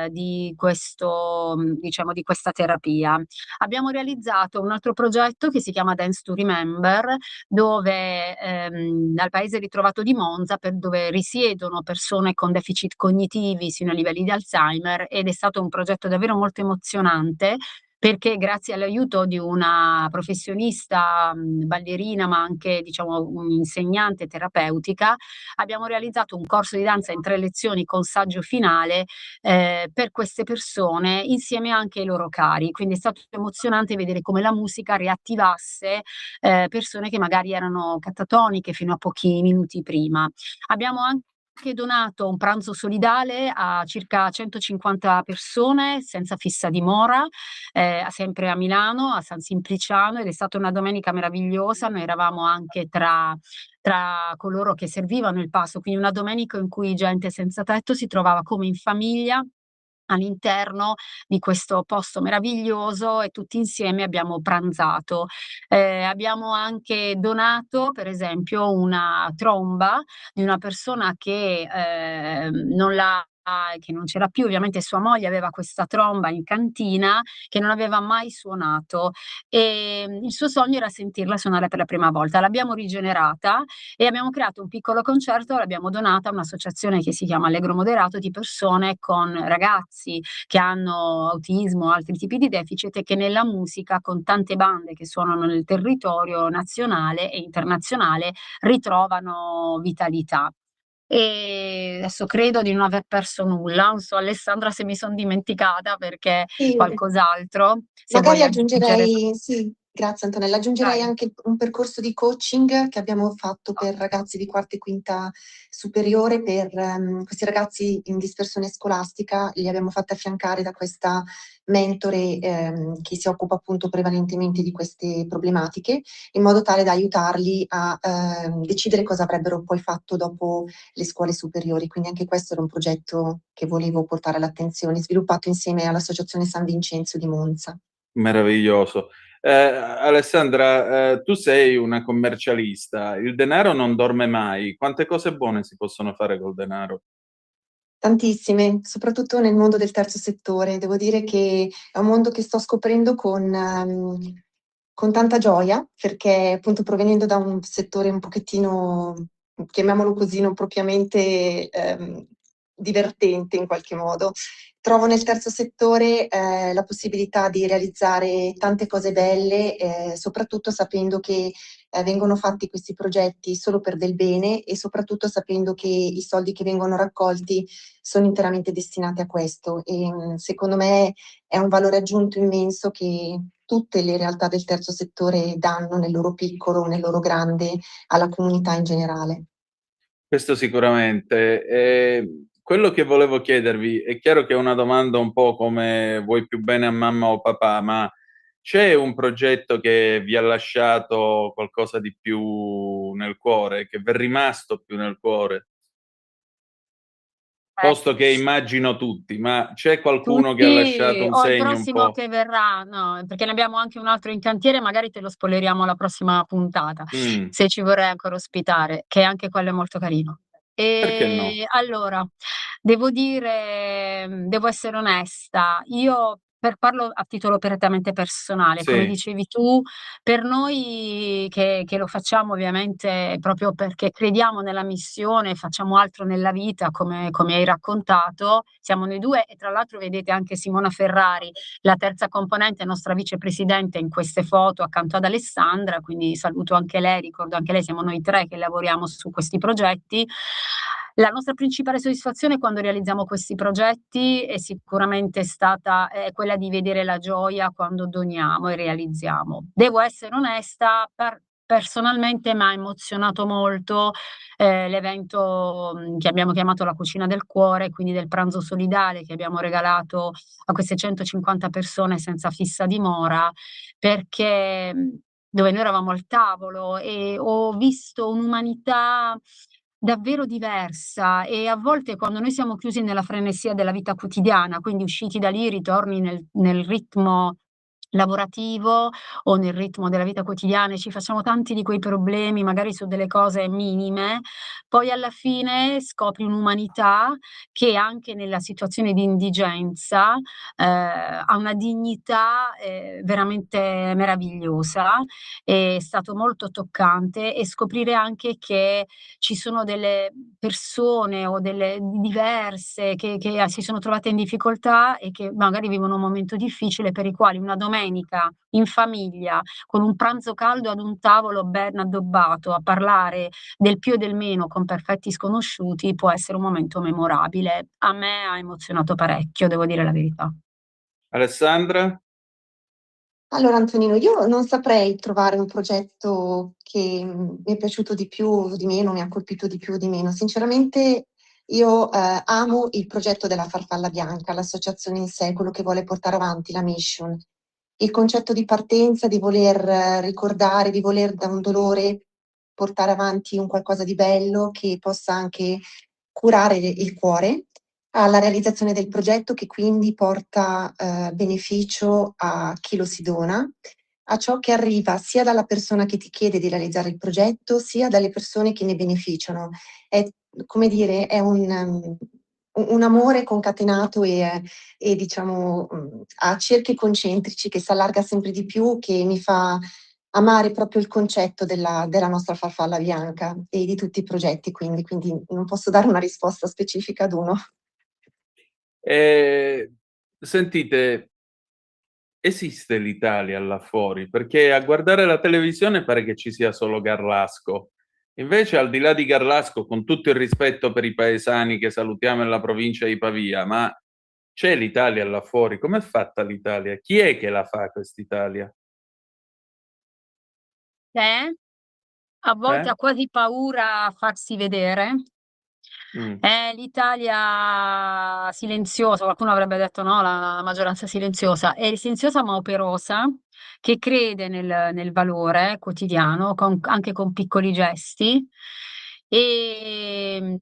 Speaker 12: di questo, diciamo, di questa terapia. Abbiamo realizzato un altro progetto che si chiama Dance to Remember, dove al paese ritrovato di Monza, dove risiedono persone con deficit cognitivi sino ai livelli di Alzheimer, ed è stato un progetto davvero molto emozionante, perché grazie all'aiuto di una professionista, ballerina, ma anche diciamo un'insegnante terapeutica, abbiamo realizzato un corso di danza in 3 lezioni con saggio finale per queste persone, insieme anche ai loro cari. Quindi è stato emozionante vedere come la musica riattivasse persone che magari erano catatoniche fino a pochi minuti prima. Abbiamo anche donato un pranzo solidale a circa 150 persone senza fissa dimora, sempre a Milano, a San Simpliciano, ed è stata una domenica meravigliosa. Noi eravamo anche tra coloro che servivano il pasto, quindi una domenica in cui gente senza tetto si trovava come in famiglia all'interno di questo posto meraviglioso, e tutti insieme abbiamo pranzato. Abbiamo anche donato, per esempio, una tromba di una persona che non c'era più. Ovviamente sua moglie aveva questa tromba in cantina che non aveva mai suonato, e il suo sogno era sentirla suonare per la prima volta. L'abbiamo rigenerata e abbiamo creato un piccolo concerto, l'abbiamo donata a un'associazione che si chiama Allegro Moderato, di persone con ragazzi che hanno autismo o altri tipi di deficit, e che nella musica, con tante bande che suonano nel territorio nazionale e internazionale, ritrovano vitalità. E adesso credo di non aver perso nulla. Non so, Alessandra, se mi son dimenticata, perché
Speaker 13: Sì,
Speaker 12: qualcos'altro, se
Speaker 13: magari
Speaker 12: vuoi aggiungere.
Speaker 13: aggiungerei, sì, grazie Antonella, aggiungerei
Speaker 12: Vai.
Speaker 13: anche un percorso di coaching che abbiamo fatto per ragazzi di quarta e quinta superiore, per questi ragazzi in dispersione scolastica, li abbiamo fatti affiancare da questa mentore che si occupa appunto prevalentemente di queste problematiche, in modo tale da aiutarli a decidere cosa avrebbero poi fatto dopo le scuole superiori. Quindi anche questo era un progetto che volevo portare all'attenzione, sviluppato insieme all'Associazione San Vincenzo di Monza.
Speaker 4: meraviglioso. Alessandra, tu sei una commercialista, il denaro non dorme mai. Quante cose buone si possono fare col denaro?
Speaker 13: Tantissime, soprattutto nel mondo del terzo settore. Devo dire che è un mondo che sto scoprendo con tanta gioia, perché appunto provenendo da un settore un pochettino, chiamiamolo così, non propriamente divertente in qualche modo, trovo nel terzo settore la possibilità di realizzare tante cose belle, soprattutto sapendo che vengono fatti questi progetti solo per del bene, e soprattutto sapendo che i soldi che vengono raccolti sono interamente destinati a questo. E secondo me è un valore aggiunto immenso che tutte le realtà del terzo settore danno nel loro piccolo, nel loro grande, alla comunità in generale.
Speaker 4: Questo sicuramente. Quello che volevo chiedervi, è chiaro che è una domanda un po' come vuoi più bene a mamma o papà, ma c'è un progetto che vi ha lasciato qualcosa di più nel cuore, che v'è rimasto più nel cuore? Posto che immagino tutti, ma c'è qualcuno che ha lasciato
Speaker 12: Tutti,
Speaker 4: un
Speaker 12: o il
Speaker 4: segno un
Speaker 12: prossimo
Speaker 4: po'?
Speaker 12: che verrà, no, perché ne abbiamo anche un altro in cantiere, magari te lo spoileriamo alla prossima puntata,
Speaker 4: Mh,
Speaker 12: se ci vorrai ancora ospitare, che anche quello è molto carino.
Speaker 4: perché no?
Speaker 12: Allora, devo dire, devo essere onesta, io parlo a titolo prettamente personale, come
Speaker 4: Sì.
Speaker 12: dicevi tu, per noi che lo facciamo ovviamente proprio perché crediamo nella missione, facciamo altro nella vita, come hai raccontato, siamo noi due e tra l'altro vedete anche Simona Ferrari, la terza componente, nostra vicepresidente in queste foto accanto ad Alessandra, quindi saluto anche lei, ricordo anche lei, siamo noi tre che lavoriamo su questi progetti. La nostra principale soddisfazione quando realizziamo questi progetti è sicuramente stata quella di vedere la gioia quando doniamo e realizziamo. Devo essere onesta, personalmente mi ha emozionato molto l'evento che abbiamo chiamato la Cucina del Cuore, quindi del pranzo solidale che abbiamo regalato a queste 150 persone senza fissa dimora, perché dove noi eravamo al tavolo e ho visto un'umanità davvero diversa e a volte quando noi siamo chiusi nella frenesia della vita quotidiana, quindi usciti da lì ritorni nel ritmo lavorativo o nel ritmo della vita quotidiana e ci facciamo tanti di quei problemi, magari su delle cose minime, poi alla fine scopri un'umanità che anche nella situazione di indigenza ha una dignità veramente meravigliosa. È stato molto toccante e scoprire anche che ci sono delle persone o delle diverse che si sono trovate in difficoltà e che magari vivono un momento difficile per i quali una domenica in famiglia, con un pranzo caldo ad un tavolo ben addobbato, a parlare del più e del meno con perfetti sconosciuti, può essere un momento memorabile. A me ha emozionato parecchio, devo dire la verità.
Speaker 4: Alessandra?
Speaker 13: Allora Antonino, io non saprei trovare un progetto che mi è piaciuto di più o di meno, mi ha colpito di più o di meno. Sinceramente io amo il progetto della Farfalla Bianca, l'associazione in sé, quello che vuole portare avanti la mission. Il concetto di partenza, di voler ricordare, di voler da un dolore portare avanti un qualcosa di bello che possa anche curare il cuore, alla realizzazione del progetto che quindi porta beneficio a chi lo si dona, a ciò che arriva sia dalla persona che ti chiede di realizzare il progetto, sia dalle persone che ne beneficiano. È, come dire, è un amore concatenato e diciamo a cerchi concentrici che si allarga sempre di più, che mi fa amare proprio il concetto della nostra farfalla bianca e di tutti i progetti, quindi non posso dare una risposta specifica ad uno.
Speaker 4: Sentite, esiste l'Italia là fuori? Perché a guardare la televisione pare che ci sia solo Garlasco. Invece, al di là di Garlasco, con tutto il rispetto per i paesani che salutiamo nella provincia di Pavia, ma c'è l'Italia là fuori? Com'è fatta l'Italia? Chi è che la fa quest'Italia?
Speaker 12: A volte
Speaker 4: Eh?
Speaker 12: ha quasi paura a farsi vedere. L'Italia silenziosa, qualcuno avrebbe detto no, la maggioranza silenziosa, è silenziosa ma operosa, che crede nel valore quotidiano, anche con piccoli gesti, ed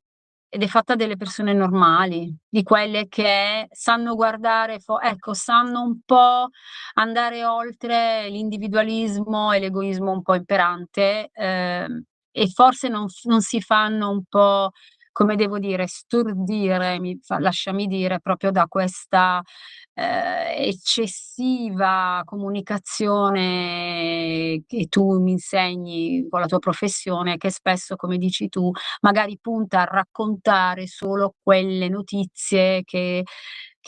Speaker 12: è fatta delle persone normali, di quelle che sanno guardare, ecco, sanno un po' andare oltre l'individualismo e l'egoismo un po' imperante, e forse non si fanno un po', come devo dire, stordire, lasciami dire, proprio da questa eccessiva comunicazione che tu mi insegni con la tua professione, che spesso, come dici tu, magari punta a raccontare solo quelle notizie che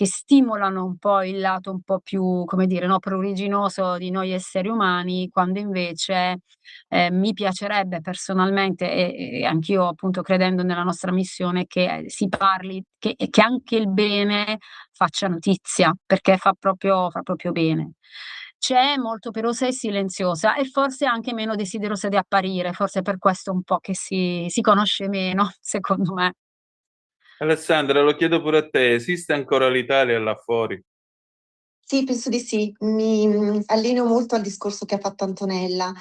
Speaker 12: stimolano un po' il lato un po' più, come dire, no, pruriginoso di noi esseri umani, quando invece mi piacerebbe personalmente e anch'io appunto credendo nella nostra missione che si parli, che anche il bene faccia notizia, perché fa proprio bene. C'è molto operosa e silenziosa e forse anche meno desiderosa di apparire, forse per questo un po' che si conosce meno, secondo me.
Speaker 4: Alessandra, lo chiedo pure a te, esiste ancora l'Italia là fuori?
Speaker 13: Sì, penso di sì. Mi allineo molto al discorso che ha fatto Antonella.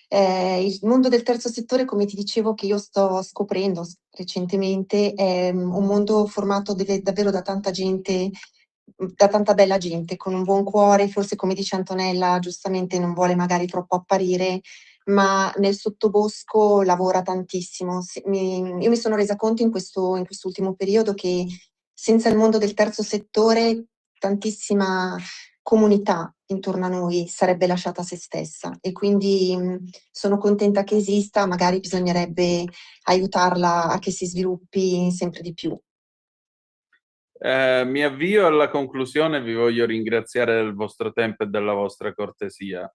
Speaker 13: Il mondo del terzo settore, come ti dicevo, che io sto scoprendo recentemente, è un mondo formato davvero da tanta gente, da tanta bella gente, con un buon cuore, forse come dice Antonella, giustamente non vuole magari troppo apparire, ma nel sottobosco lavora tantissimo. Io mi sono resa conto in quest'ultimo periodo che senza il mondo del terzo settore tantissima comunità intorno a noi sarebbe lasciata a se stessa, e quindi sono contenta che esista, magari bisognerebbe aiutarla a che si sviluppi sempre di più.
Speaker 4: Mi avvio alla conclusione, vi voglio ringraziare del vostro tempo e della vostra cortesia.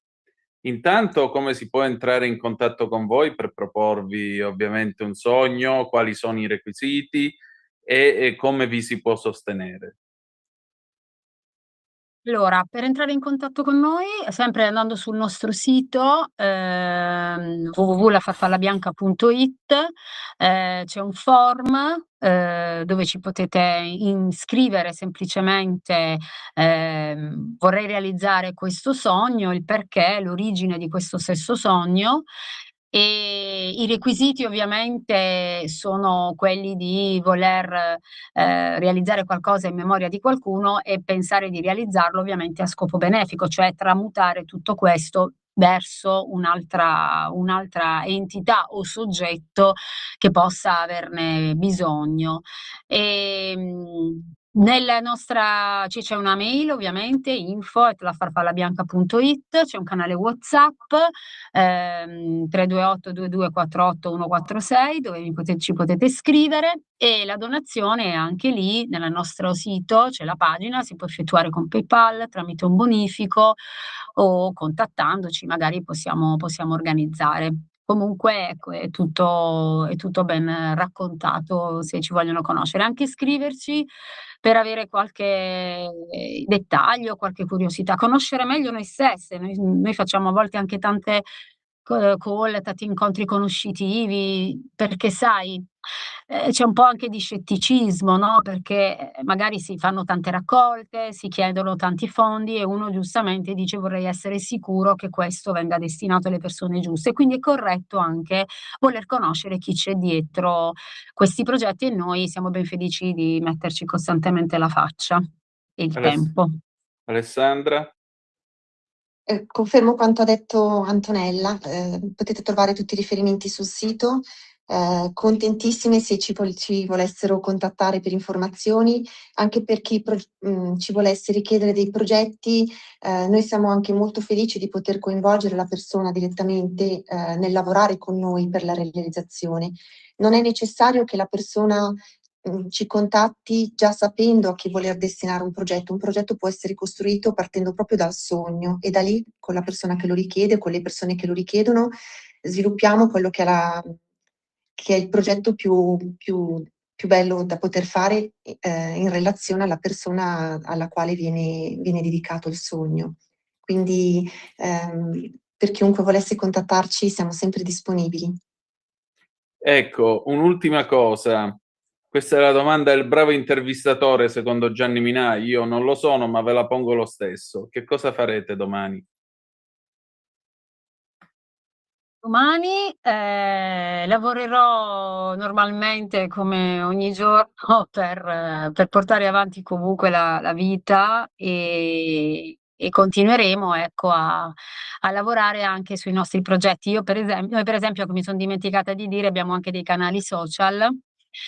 Speaker 4: Intanto, come si può entrare in contatto con voi per proporvi ovviamente un sogno, quali sono i requisiti e come vi si può sostenere?
Speaker 12: Allora, per entrare in contatto con noi, sempre andando sul nostro sito, www.lafarfallabianca.it, c'è un form, dove ci potete iscrivere semplicemente, vorrei realizzare questo sogno, il perché, l'origine di questo stesso sogno. E i requisiti ovviamente sono quelli di voler realizzare qualcosa in memoria di qualcuno e pensare di realizzarlo ovviamente a scopo benefico, cioè tramutare tutto questo verso un'altra entità o soggetto che possa averne bisogno. Nella nostra c'è una mail ovviamente, info@lafarfallabianca.it, c'è un canale WhatsApp 328 2248 146 dove ci potete scrivere, e la donazione è anche lì nel nostro sito, c'è la pagina, si può effettuare con PayPal, tramite un bonifico o contattandoci, magari possiamo organizzare. Comunque ecco, è tutto ben raccontato se ci vogliono conoscere. Anche scriverci per avere qualche dettaglio, qualche curiosità, conoscere meglio noi stesse. Noi facciamo a volte anche tante call, tanti incontri conoscitivi, perché sai, c'è un po' anche di scetticismo, no, perché magari si fanno tante raccolte, si chiedono tanti fondi e uno giustamente dice: "Vorrei essere sicuro che questo venga destinato alle persone giuste". Quindi è corretto anche voler conoscere chi c'è dietro questi progetti, e noi siamo ben felici di metterci costantemente la faccia e il tempo.
Speaker 4: Alessandra?
Speaker 13: Confermo quanto ha detto Antonella, potete trovare tutti i riferimenti sul sito. Contentissime se ci volessero contattare per informazioni, anche per chi ci volesse richiedere dei progetti. Noi siamo anche molto felici di poter coinvolgere la persona direttamente nel lavorare con noi per la realizzazione. Non è necessario che la persona ci contatti già sapendo a chi voler destinare un progetto. Un progetto può essere costruito partendo proprio dal sogno, e da lì, con la persona che lo richiede, con le persone che lo richiedono, sviluppiamo quello che è il progetto più bello da poter fare in relazione alla persona alla quale viene dedicato il sogno. Quindi per chiunque volesse contattarci siamo sempre disponibili.
Speaker 4: Ecco, un'ultima cosa. Questa è la domanda del bravo intervistatore, secondo Gianni Minai. Io non lo sono, ma ve la pongo lo stesso. Che cosa farete domani?
Speaker 12: Domani lavorerò normalmente come ogni giorno per portare avanti comunque la vita, e continueremo, ecco, a lavorare anche sui nostri progetti. Noi per esempio, che mi son dimenticata di dire, abbiamo anche dei canali social,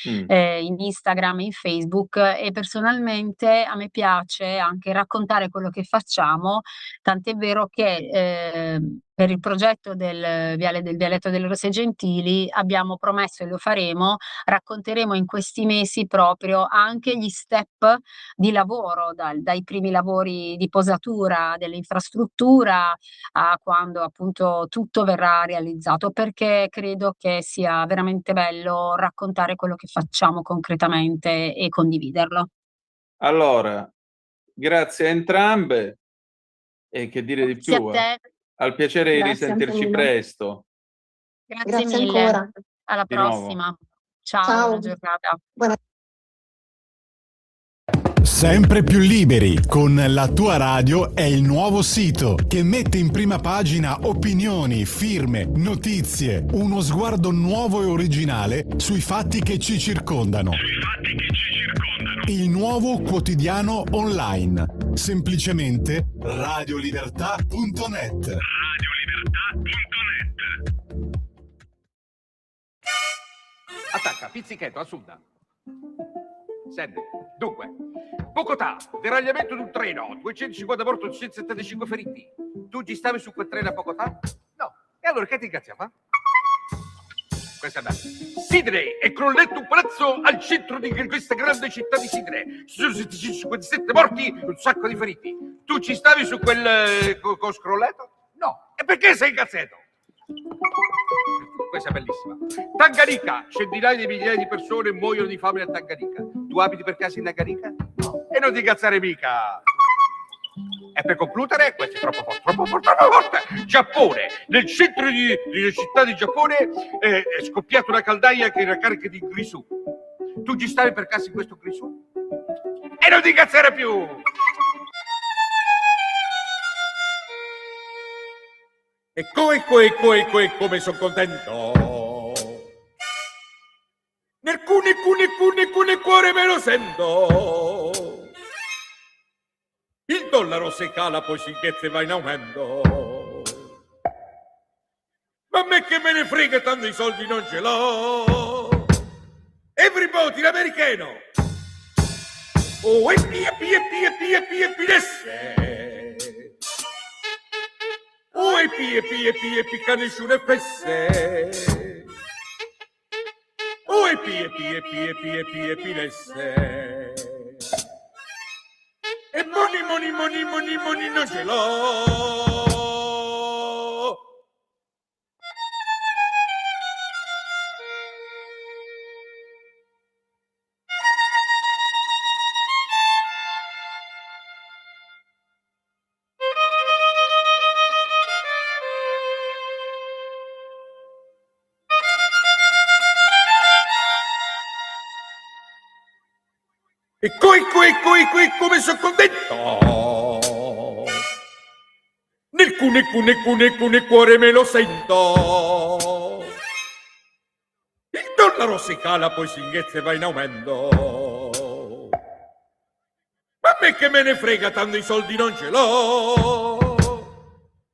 Speaker 12: in Instagram e in Facebook, e personalmente a me piace anche raccontare quello che facciamo, tant'è vero che per il progetto del Vialetto delle Rose Gentili abbiamo promesso, e lo faremo, racconteremo in questi mesi proprio anche gli step di lavoro, dai primi lavori di posatura dell'infrastruttura a quando appunto tutto verrà realizzato, perché credo che sia veramente bello raccontare quello che facciamo concretamente e condividerlo.
Speaker 4: Allora, grazie a entrambe e che dire di
Speaker 12: Grazie a
Speaker 4: più?
Speaker 12: te.
Speaker 4: Al piacere di
Speaker 13: Grazie,
Speaker 4: risentirci
Speaker 13: Antonino.
Speaker 4: presto.
Speaker 12: Grazie
Speaker 13: Grazie
Speaker 12: mille.
Speaker 13: ancora.
Speaker 12: Alla
Speaker 4: Di nuovo.
Speaker 12: prossima. Ciao,
Speaker 13: Ciao.
Speaker 12: buona giornata.
Speaker 1: Sempre più liberi con La tua radio è il nuovo sito che mette in prima pagina opinioni, firme, notizie, uno sguardo nuovo e originale sui fatti che ci circondano. Il nuovo quotidiano online. Semplicemente radiolibertà.net.
Speaker 14: Attacca, pizzicato, a Suda. Senti, dunque, Bogotà, deragliamento di un treno, 250 morti, 275 feriti. Tu ci stavi su quel treno a Bogotà? No. E allora che ti incazziava? Questa è andata. Sidney è crollato un palazzo al centro di questa grande città di Sidney. Ci sono 57 morti, un sacco di feriti. Tu ci stavi su quel scrollato? No. E perché sei incazzato? Questa è bellissima. Tanganica, centinaia di migliaia di persone muoiono di fame a Tanganica. Tu abiti per caso in Tanganica? No. E non ti incazzare mica. E per concludere, questo è troppo forte. Giappone, nel centro di città di Giappone è scoppiata una caldaia che era carica di grisù. Tu ci stavi per caso in questo grisù? E non ti incazzare più. Come sono contento. Nel cune cuore me lo sento. Il dollaro si cala, poi si inghezza e va in aumento. Ma a me che me ne frega, tanto i soldi non ce l'ho. Everybody, l'americano. Oh, e pinesse. Oh, e che nessuno è fesse. Oh, e pinesse. E money non ce l'ho. E come sono contento. Nel cune cuore me lo sento. Il dollaro si cala, poi si inghezza e va in aumento. Ma a me che me ne frega, tanto i soldi non ce l'ho.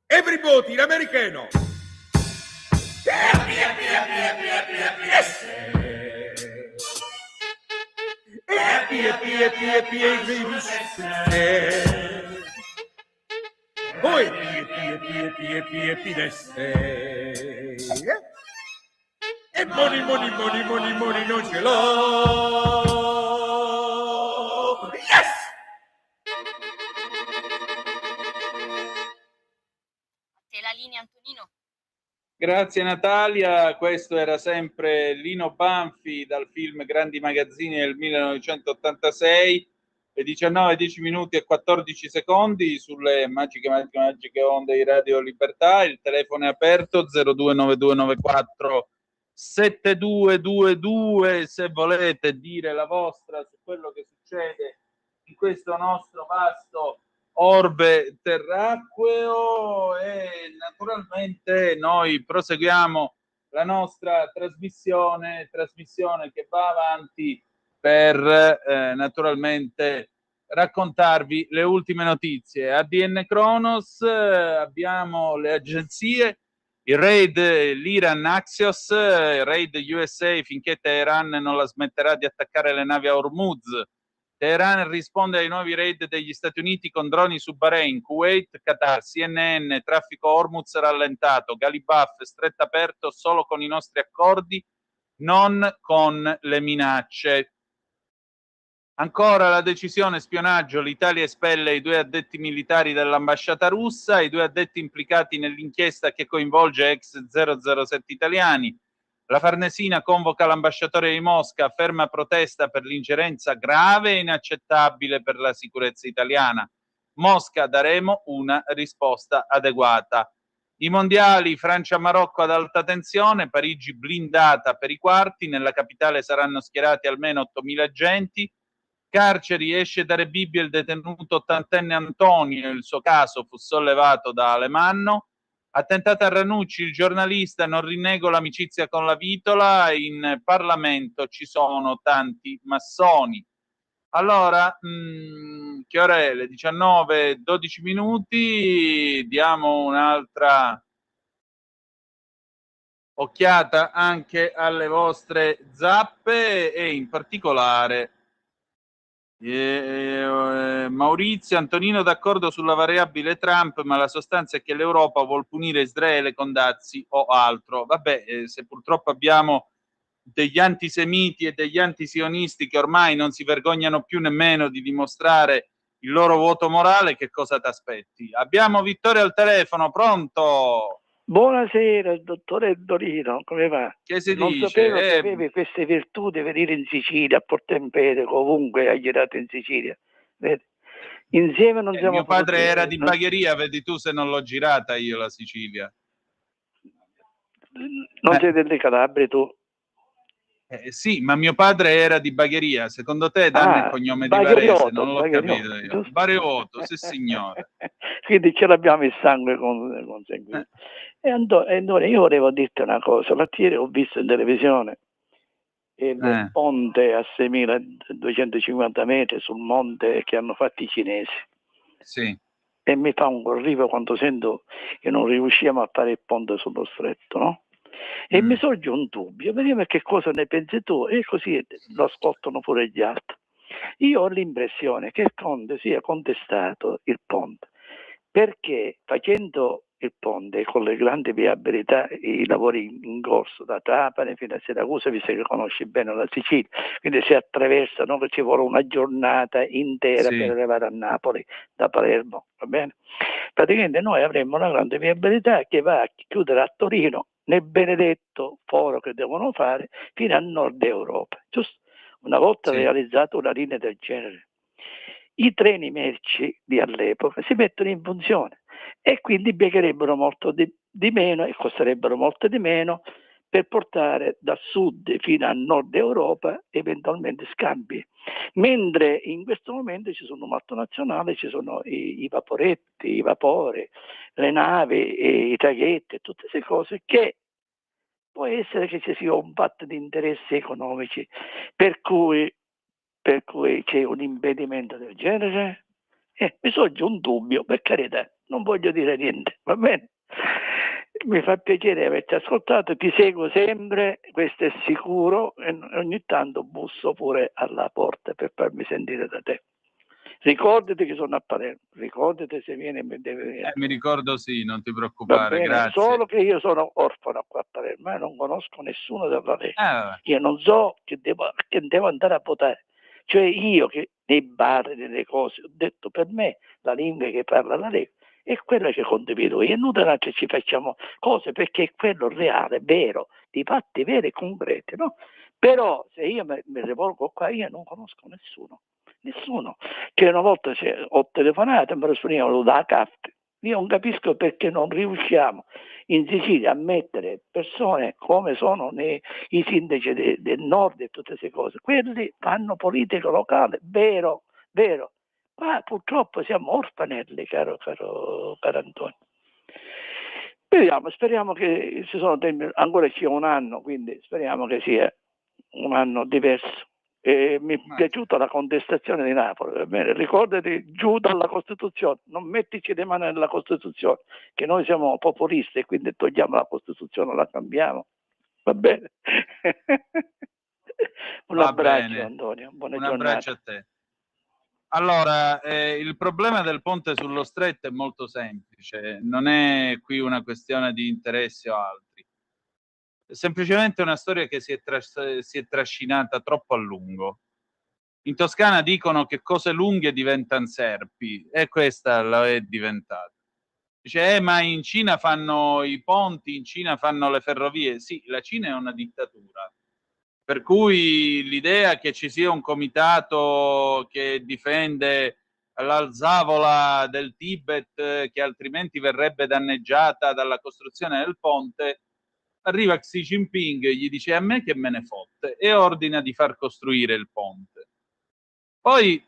Speaker 14: Everybody, l'americano. Poi pinesse. E money non ce l'ho. Yes!
Speaker 3: Te la linea, Antonino.
Speaker 4: Grazie Natalia, questo era sempre Lino Banfi dal film Grandi Magazzini del 1986, le 19:10 e 14 secondi sulle magiche onde di Radio Libertà. Il telefono è aperto 029294 7222 se volete dire la vostra su quello che succede in questo nostro vasto orbe terracqueo, e naturalmente noi proseguiamo la nostra trasmissione che va avanti per naturalmente raccontarvi le ultime notizie. ADN Kronos, abbiamo le agenzie, il raid l'Iran Axios, il raid USA finché Teheran non la smetterà di attaccare le navi a Hormuz. Teheran risponde ai nuovi raid degli Stati Uniti con droni su Bahrain, Kuwait, Qatar, CNN, traffico Hormuz rallentato, Galibaf, stretto aperto solo con i nostri accordi, non con le minacce. Ancora la decisione spionaggio, l'Italia espelle i 2 addetti militari dell'ambasciata russa, i 2 addetti implicati nell'inchiesta che coinvolge ex 007 italiani. La Farnesina convoca l'ambasciatore di Mosca, ferma protesta per l'ingerenza grave e inaccettabile per la sicurezza italiana. Mosca, daremo una risposta adeguata. I mondiali, Francia-Marocco ad alta tensione, Parigi blindata per i quarti, nella capitale saranno schierati almeno 8.000 agenti. Carceri, esce da Rebibbia il detenuto 80enne Antonio, il suo caso fu sollevato da Alemanno. Attentato a Ranucci, il giornalista, non rinnego l'amicizia con la Vitola, in Parlamento ci sono tanti massoni. Allora, che ora è? Le 19:12, diamo un'altra occhiata anche alle vostre zappe e in particolare Maurizio, Antonino d'accordo sulla variabile Trump, ma la sostanza è che l'Europa vuol punire Israele con dazi o altro. Vabbè, se purtroppo abbiamo degli antisemiti e degli antisionisti che ormai non si vergognano più nemmeno di dimostrare il loro voto morale, che cosa ti aspetti? Abbiamo Vittorio al telefono, pronto?
Speaker 15: Buonasera, dottore Dorino, come va?
Speaker 4: Che si
Speaker 15: Non
Speaker 4: dice?
Speaker 15: sapevo che avevi queste virtù di venire in Sicilia, a Porto Empedocle, ovunque hai girato in Sicilia. Vedi? Insieme non siamo
Speaker 4: mio padre
Speaker 15: potuti-
Speaker 4: era di
Speaker 15: non-
Speaker 4: Bagheria, vedi tu se non l'ho girata io la Sicilia.
Speaker 15: Non sei delle Calabre tu?
Speaker 4: Sì, ma mio padre era di Bagheria. Secondo te danno il cognome di Varese? Non l'ho capito io. Bariotto, sì signore.
Speaker 15: Quindi ce l'abbiamo il sangue conseguito. E Antonio, io volevo dirti una cosa. L'altro ieri ho visto in televisione il ponte a 6.250 metri sul monte che hanno fatto i cinesi.
Speaker 4: Sì.
Speaker 15: E mi fa un corrivo quando sento che non riusciamo a fare il ponte sullo stretto, no? E mi sorge un dubbio, vediamo che cosa ne pensi tu, e così lo ascoltano pure gli altri. Io ho l'impressione che il Conte sia contestato il ponte, perché facendo il ponte con le grandi viabilità, i lavori in corso da Trapani fino a Siracusa, visto che conosci bene la Sicilia, quindi si attraversa, non che ci vuole una giornata intera per arrivare a Napoli da Palermo, va bene? Praticamente noi avremmo una grande viabilità che va a chiudere a Torino nel benedetto foro che devono fare fino a nord Europa, giusto? Una volta realizzato una linea del genere, i treni merci di all'epoca si mettono in funzione e quindi impiegherebbero molto di meno e costerebbero molto di meno per portare da sud fino a nord Europa eventualmente scambi. Mentre in questo momento ci sono multinazionali, ci sono i vaporetti, i vapori, le navi, i traghetti e tutte queste cose che può essere che ci sia un patto di interessi economici per cui c'è un impedimento del genere. Mi sorge un dubbio, per carità, non voglio dire niente, va bene? Mi fa piacere averti ascoltato, ti seguo sempre, questo è sicuro, e ogni tanto busso pure alla porta per farmi sentire da te. Ricordati che sono a Palermo, ricordati se vieni mi deve venire.
Speaker 4: Mi ricordo, sì, non ti
Speaker 15: Va
Speaker 4: preoccupare,
Speaker 15: bene,
Speaker 4: grazie.
Speaker 15: solo che io sono orfano qua a Palermo, non conosco nessuno della Lega. Io non so che devo andare a votare. Cioè io che nei bar, nelle cose, ho detto per me la lingua che parla la Lega è quella che condivido io. È inutile che ci facciamo cose perché è quello reale, vero, di fatti veri e concreti, no? Però se io mi rivolgo qua, io non conosco nessuno. Che una volta ho telefonato e mi rispondevano da carta. Io non capisco perché non riusciamo in Sicilia a mettere persone come sono i sindaci del nord e tutte queste cose. Quelli fanno politica locale, vero. Qua purtroppo siamo orfanelli, caro Antonio. Vediamo, speriamo che ancora ci sia un anno, quindi speriamo che sia un anno diverso. Mi è piaciuta la contestazione di Napoli, va bene? Ricordati, giù dalla Costituzione, non mettici le mani nella Costituzione, che noi siamo populisti e quindi togliamo la Costituzione, la cambiamo, va bene? Un abbraccio, Antonio, buona giornata.
Speaker 4: Un abbraccio a te. Allora, il problema del ponte sullo stretto è molto semplice, non è qui una questione di interessi o altri. È semplicemente una storia che si è trascinata troppo a lungo. In Toscana dicono che cose lunghe diventano serpi e questa lo è diventata. Dice, ma in Cina fanno i ponti, in Cina fanno le ferrovie. Sì, la Cina è una dittatura. Per cui l'idea che ci sia un comitato che difende l'alzavola del Tibet, che altrimenti verrebbe danneggiata dalla costruzione del ponte, arriva Xi Jinping e gli dice a me che me ne fotte e ordina di far costruire il ponte. Poi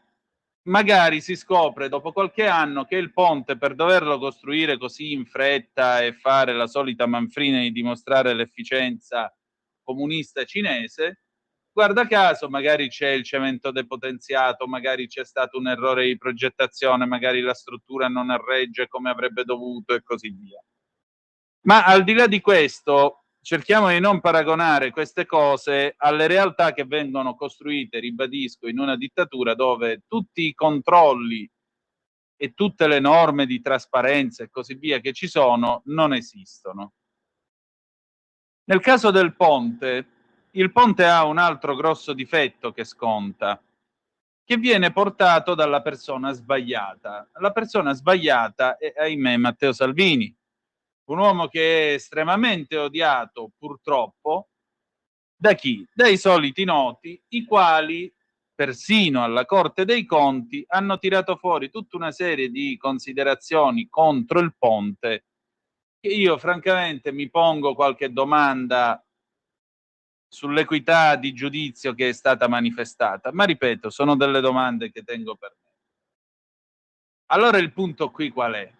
Speaker 4: magari si scopre dopo qualche anno che il ponte, per doverlo costruire così in fretta e fare la solita manfrina di dimostrare l'efficienza comunista cinese, guarda caso magari c'è il cemento depotenziato, magari c'è stato un errore di progettazione, magari la struttura non regge come avrebbe dovuto e così via. Ma al di là di questo, cerchiamo di non paragonare queste cose alle realtà che vengono costruite, ribadisco, in una dittatura dove tutti i controlli e tutte le norme di trasparenza e così via che ci sono non esistono. Nel caso del ponte, il ponte ha un altro grosso difetto che sconta, che viene portato dalla persona sbagliata. La persona sbagliata è, ahimè, Matteo Salvini, un uomo che è estremamente odiato, purtroppo, da chi? Dai soliti noti, i quali, persino alla Corte dei Conti, hanno tirato fuori tutta una serie di considerazioni contro il ponte, che io francamente mi pongo qualche domanda sull'equità di giudizio che è stata manifestata, ma ripeto, sono delle domande che tengo per me. Allora il punto qui qual è?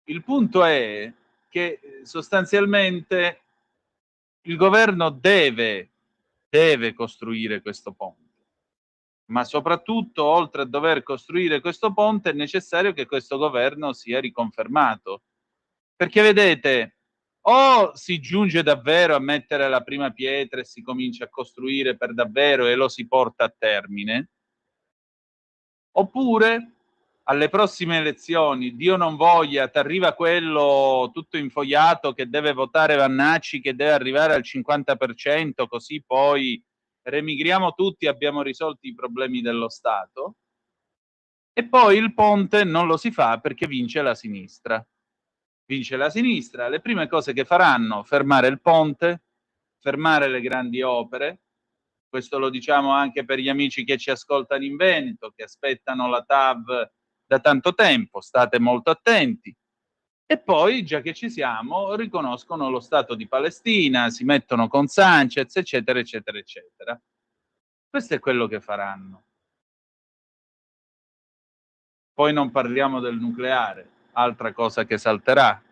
Speaker 4: Il punto è che sostanzialmente il governo deve costruire questo ponte, ma soprattutto, oltre a dover costruire questo ponte, è necessario che questo governo sia riconfermato. Perché vedete, o si giunge davvero a mettere la prima pietra e si comincia a costruire per davvero e lo si porta a termine, oppure alle prossime elezioni, Dio non voglia, t'arriva quello tutto infogliato che deve votare Vannacci, che deve arrivare al 50%, così poi remigriamo tutti e abbiamo risolto i problemi dello Stato, e poi il ponte non lo si fa perché vince la sinistra. Vince la sinistra, le prime cose che faranno, fermare il ponte, fermare le grandi opere. Questo lo diciamo anche per gli amici che ci ascoltano in Veneto, che aspettano la TAV da tanto tempo, state molto attenti. E poi, già che ci siamo, riconoscono lo Stato di Palestina, si mettono con Sanchez, eccetera, eccetera, eccetera. Questo è quello che faranno. Poi non parliamo del nucleare, altra cosa che salterà.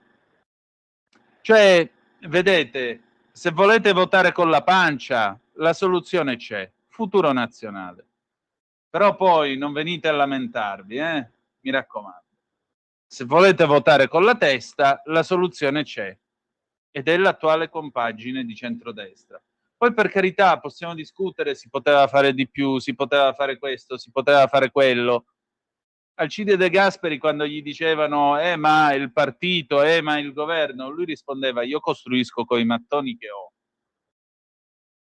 Speaker 4: Cioè, vedete, se volete votare con la pancia, la soluzione c'è, futuro nazionale. Però poi non venite a lamentarvi, mi raccomando. Se volete votare con la testa, la soluzione c'è, ed è l'attuale compagine di centrodestra. Poi, per carità, possiamo discutere, si poteva fare di più, si poteva fare questo, si poteva fare quello. Alcide De Gasperi, quando gli dicevano ma il partito, ma il governo, lui rispondeva: io costruisco coi mattoni che ho.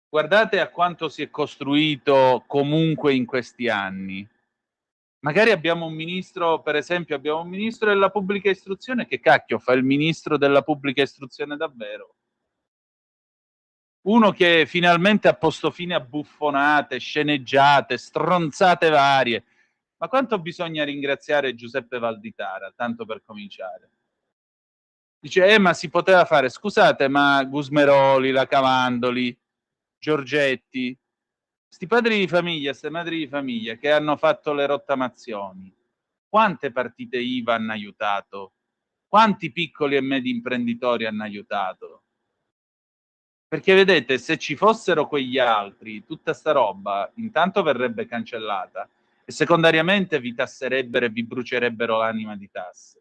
Speaker 4: Guardate a quanto si è costruito comunque in questi anni. Magari abbiamo un ministro, per esempio, abbiamo un ministro della pubblica istruzione, che cacchio fa il ministro della pubblica istruzione davvero? Uno che finalmente ha posto fine a buffonate, sceneggiate, stronzate varie. Ma quanto bisogna ringraziare Giuseppe Valditara, tanto per cominciare? Dice, ma si poteva fare, scusate, ma Gusmeroli, la Cavandoli, Giorgetti, sti padri di famiglia, ste madri di famiglia che hanno fatto le rottamazioni, quante partite IVA hanno aiutato? Quanti piccoli e medi imprenditori hanno aiutato? Perché vedete, se ci fossero quegli altri, tutta sta roba intanto verrebbe cancellata e secondariamente vi tasserebbero e vi brucierebbero l'anima di tasse.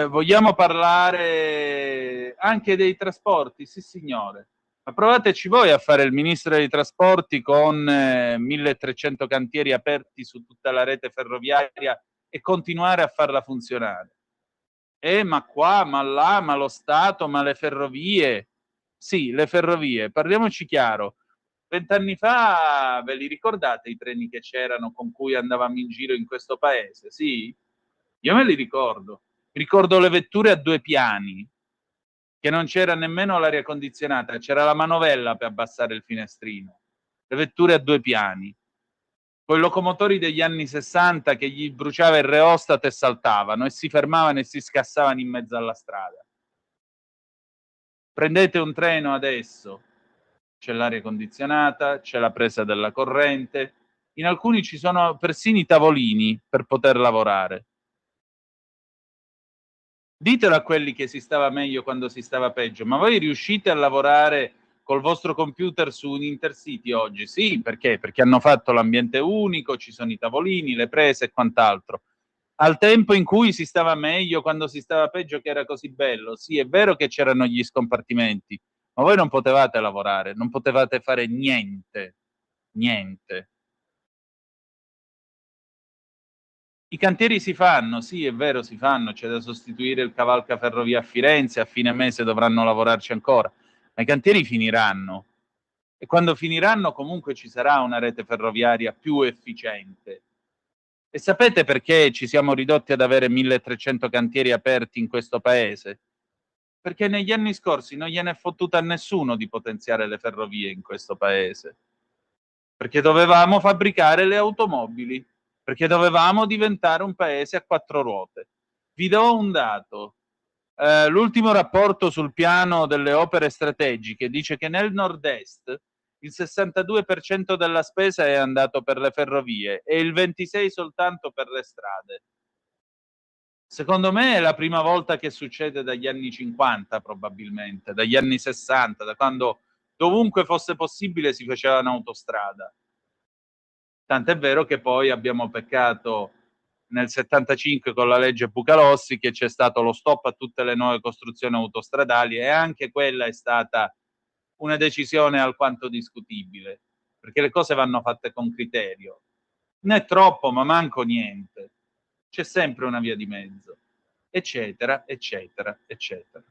Speaker 4: Vogliamo parlare anche dei trasporti? Sì, signore. Ma provateci voi a fare il ministro dei trasporti con 1300 cantieri aperti su tutta la rete ferroviaria e continuare a farla funzionare. Ma qua, ma là, ma lo Stato, ma le ferrovie. Sì, le ferrovie, parliamoci chiaro. 20 anni fa ve li ricordate i treni che c'erano con cui andavamo in giro in questo paese? Sì? Io me li ricordo. Ricordo le vetture a 2 piani, che non c'era nemmeno l'aria condizionata, c'era la manovella per abbassare il finestrino. Le vetture a 2 piani. Con i locomotori degli anni 60 che gli bruciava il reostat e saltavano e si fermavano e si scassavano in mezzo alla strada. Prendete un treno adesso, c'è l'aria condizionata, c'è la presa della corrente, in alcuni ci sono persino i tavolini per poter lavorare. Ditelo a quelli che si stava meglio quando si stava peggio, ma voi riuscite a lavorare col vostro computer su un Intercity oggi? Sì, perché? Perché hanno fatto l'ambiente unico, ci sono i tavolini, le prese e quant'altro. al tempo in cui si stava meglio, quando si stava peggio, che era così bello. Sì, è vero che c'erano gli scompartimenti, ma voi non potevate lavorare, non potevate fare niente. I cantieri si fanno, sì, è vero, si fanno, c'è da sostituire il cavalcaferrovia a Firenze, a fine mese dovranno lavorarci ancora, ma i cantieri finiranno. E quando finiranno comunque ci sarà una rete ferroviaria più efficiente. E sapete perché ci siamo ridotti ad avere 1300 cantieri aperti in questo paese? Perché negli anni scorsi non gliene è fottuta a nessuno di potenziare le ferrovie in questo paese. Perché dovevamo fabbricare le automobili, perché dovevamo diventare un paese a quattro ruote. Vi do un dato. L'ultimo rapporto sul piano delle opere strategiche dice che nel nord-est il 62% della spesa è andato per le ferrovie e il 26% soltanto per le strade. Secondo me è la prima volta che succede dagli anni 50, probabilmente, dagli anni 60, da quando dovunque fosse possibile si faceva un'autostrada. Tant'è vero che poi abbiamo peccato nel 75 con la legge Bucalossi, che c'è stato lo stop a tutte le nuove costruzioni autostradali, e anche quella è stata una decisione alquanto discutibile, perché le cose vanno fatte con criterio. Né troppo, ma manco niente. C'è sempre una via di mezzo, eccetera, eccetera, eccetera.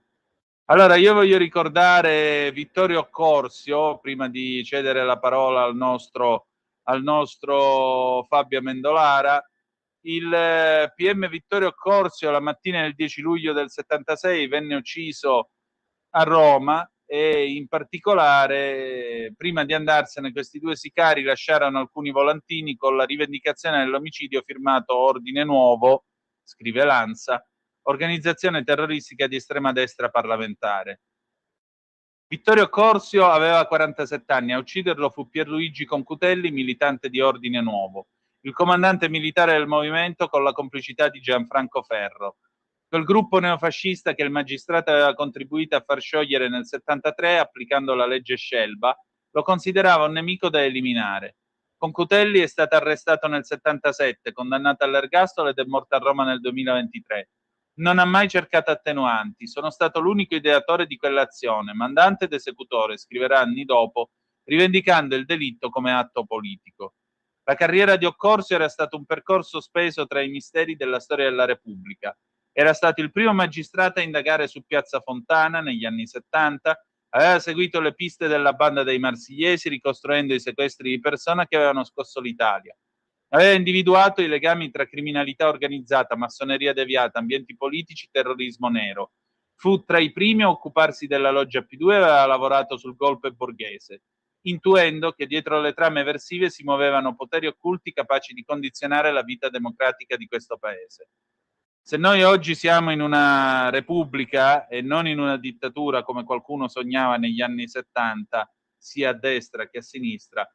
Speaker 4: Allora, io voglio ricordare Vittorio Occorsio, prima di cedere la parola al nostro Fabio Amendolara. Il PM Vittorio Occorsio la mattina del 10 luglio del 76 venne ucciso a Roma, e in particolare prima di andarsene questi due sicari lasciarono alcuni volantini con la rivendicazione dell'omicidio firmato Ordine Nuovo, scrive l'ANSA, organizzazione terroristica di estrema destra parlamentare. Vittorio Occorsio aveva 47 anni, a ucciderlo fu Pierluigi Concutelli, militante di Ordine Nuovo, il comandante militare del movimento con la complicità di Gianfranco Ferro. Quel gruppo neofascista che il magistrato aveva contribuito a far sciogliere nel 73 applicando la legge Scelba, lo considerava un nemico da eliminare. Concutelli è stato arrestato nel 77, condannato all'ergastolo ed è morto a Roma nel 2023. Non ha mai cercato attenuanti, sono stato l'unico ideatore di quell'azione, mandante ed esecutore, scriverà anni dopo, rivendicando il delitto come atto politico. La carriera di Occorsio era stato un percorso speso tra i misteri della storia della Repubblica. Era stato il primo magistrato a indagare su Piazza Fontana negli anni 70, aveva seguito le piste della banda dei marsigliesi ricostruendo i sequestri di persona che avevano scosso l'Italia. Aveva individuato i legami tra criminalità organizzata, massoneria deviata, ambienti politici, terrorismo nero. Fu tra i primi a occuparsi della loggia P2 e aveva lavorato sul golpe borghese, intuendo che dietro le trame eversive si muovevano poteri occulti capaci di condizionare la vita democratica di questo paese. Se noi oggi siamo in una repubblica e non in una dittatura come qualcuno sognava negli anni 70, sia a destra che a sinistra,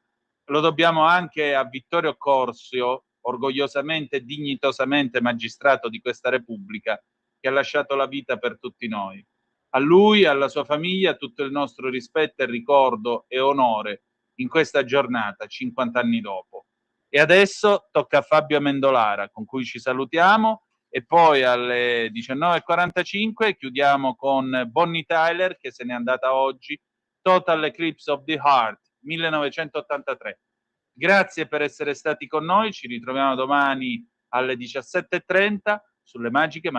Speaker 4: lo dobbiamo anche a Vittorio Occorsio, orgogliosamente e dignitosamente magistrato di questa Repubblica, che ha lasciato la vita per tutti noi. A lui, alla sua famiglia, tutto il nostro rispetto e ricordo e onore in questa giornata, 50 anni dopo. E adesso tocca a Fabio Amendolara, con cui ci salutiamo, e poi alle 19:45 chiudiamo con Bonnie Tyler, che se n'è andata oggi, Total Eclipse of the Heart, 1983. Grazie per essere stati con noi, ci ritroviamo domani alle 17:30 sulle magiche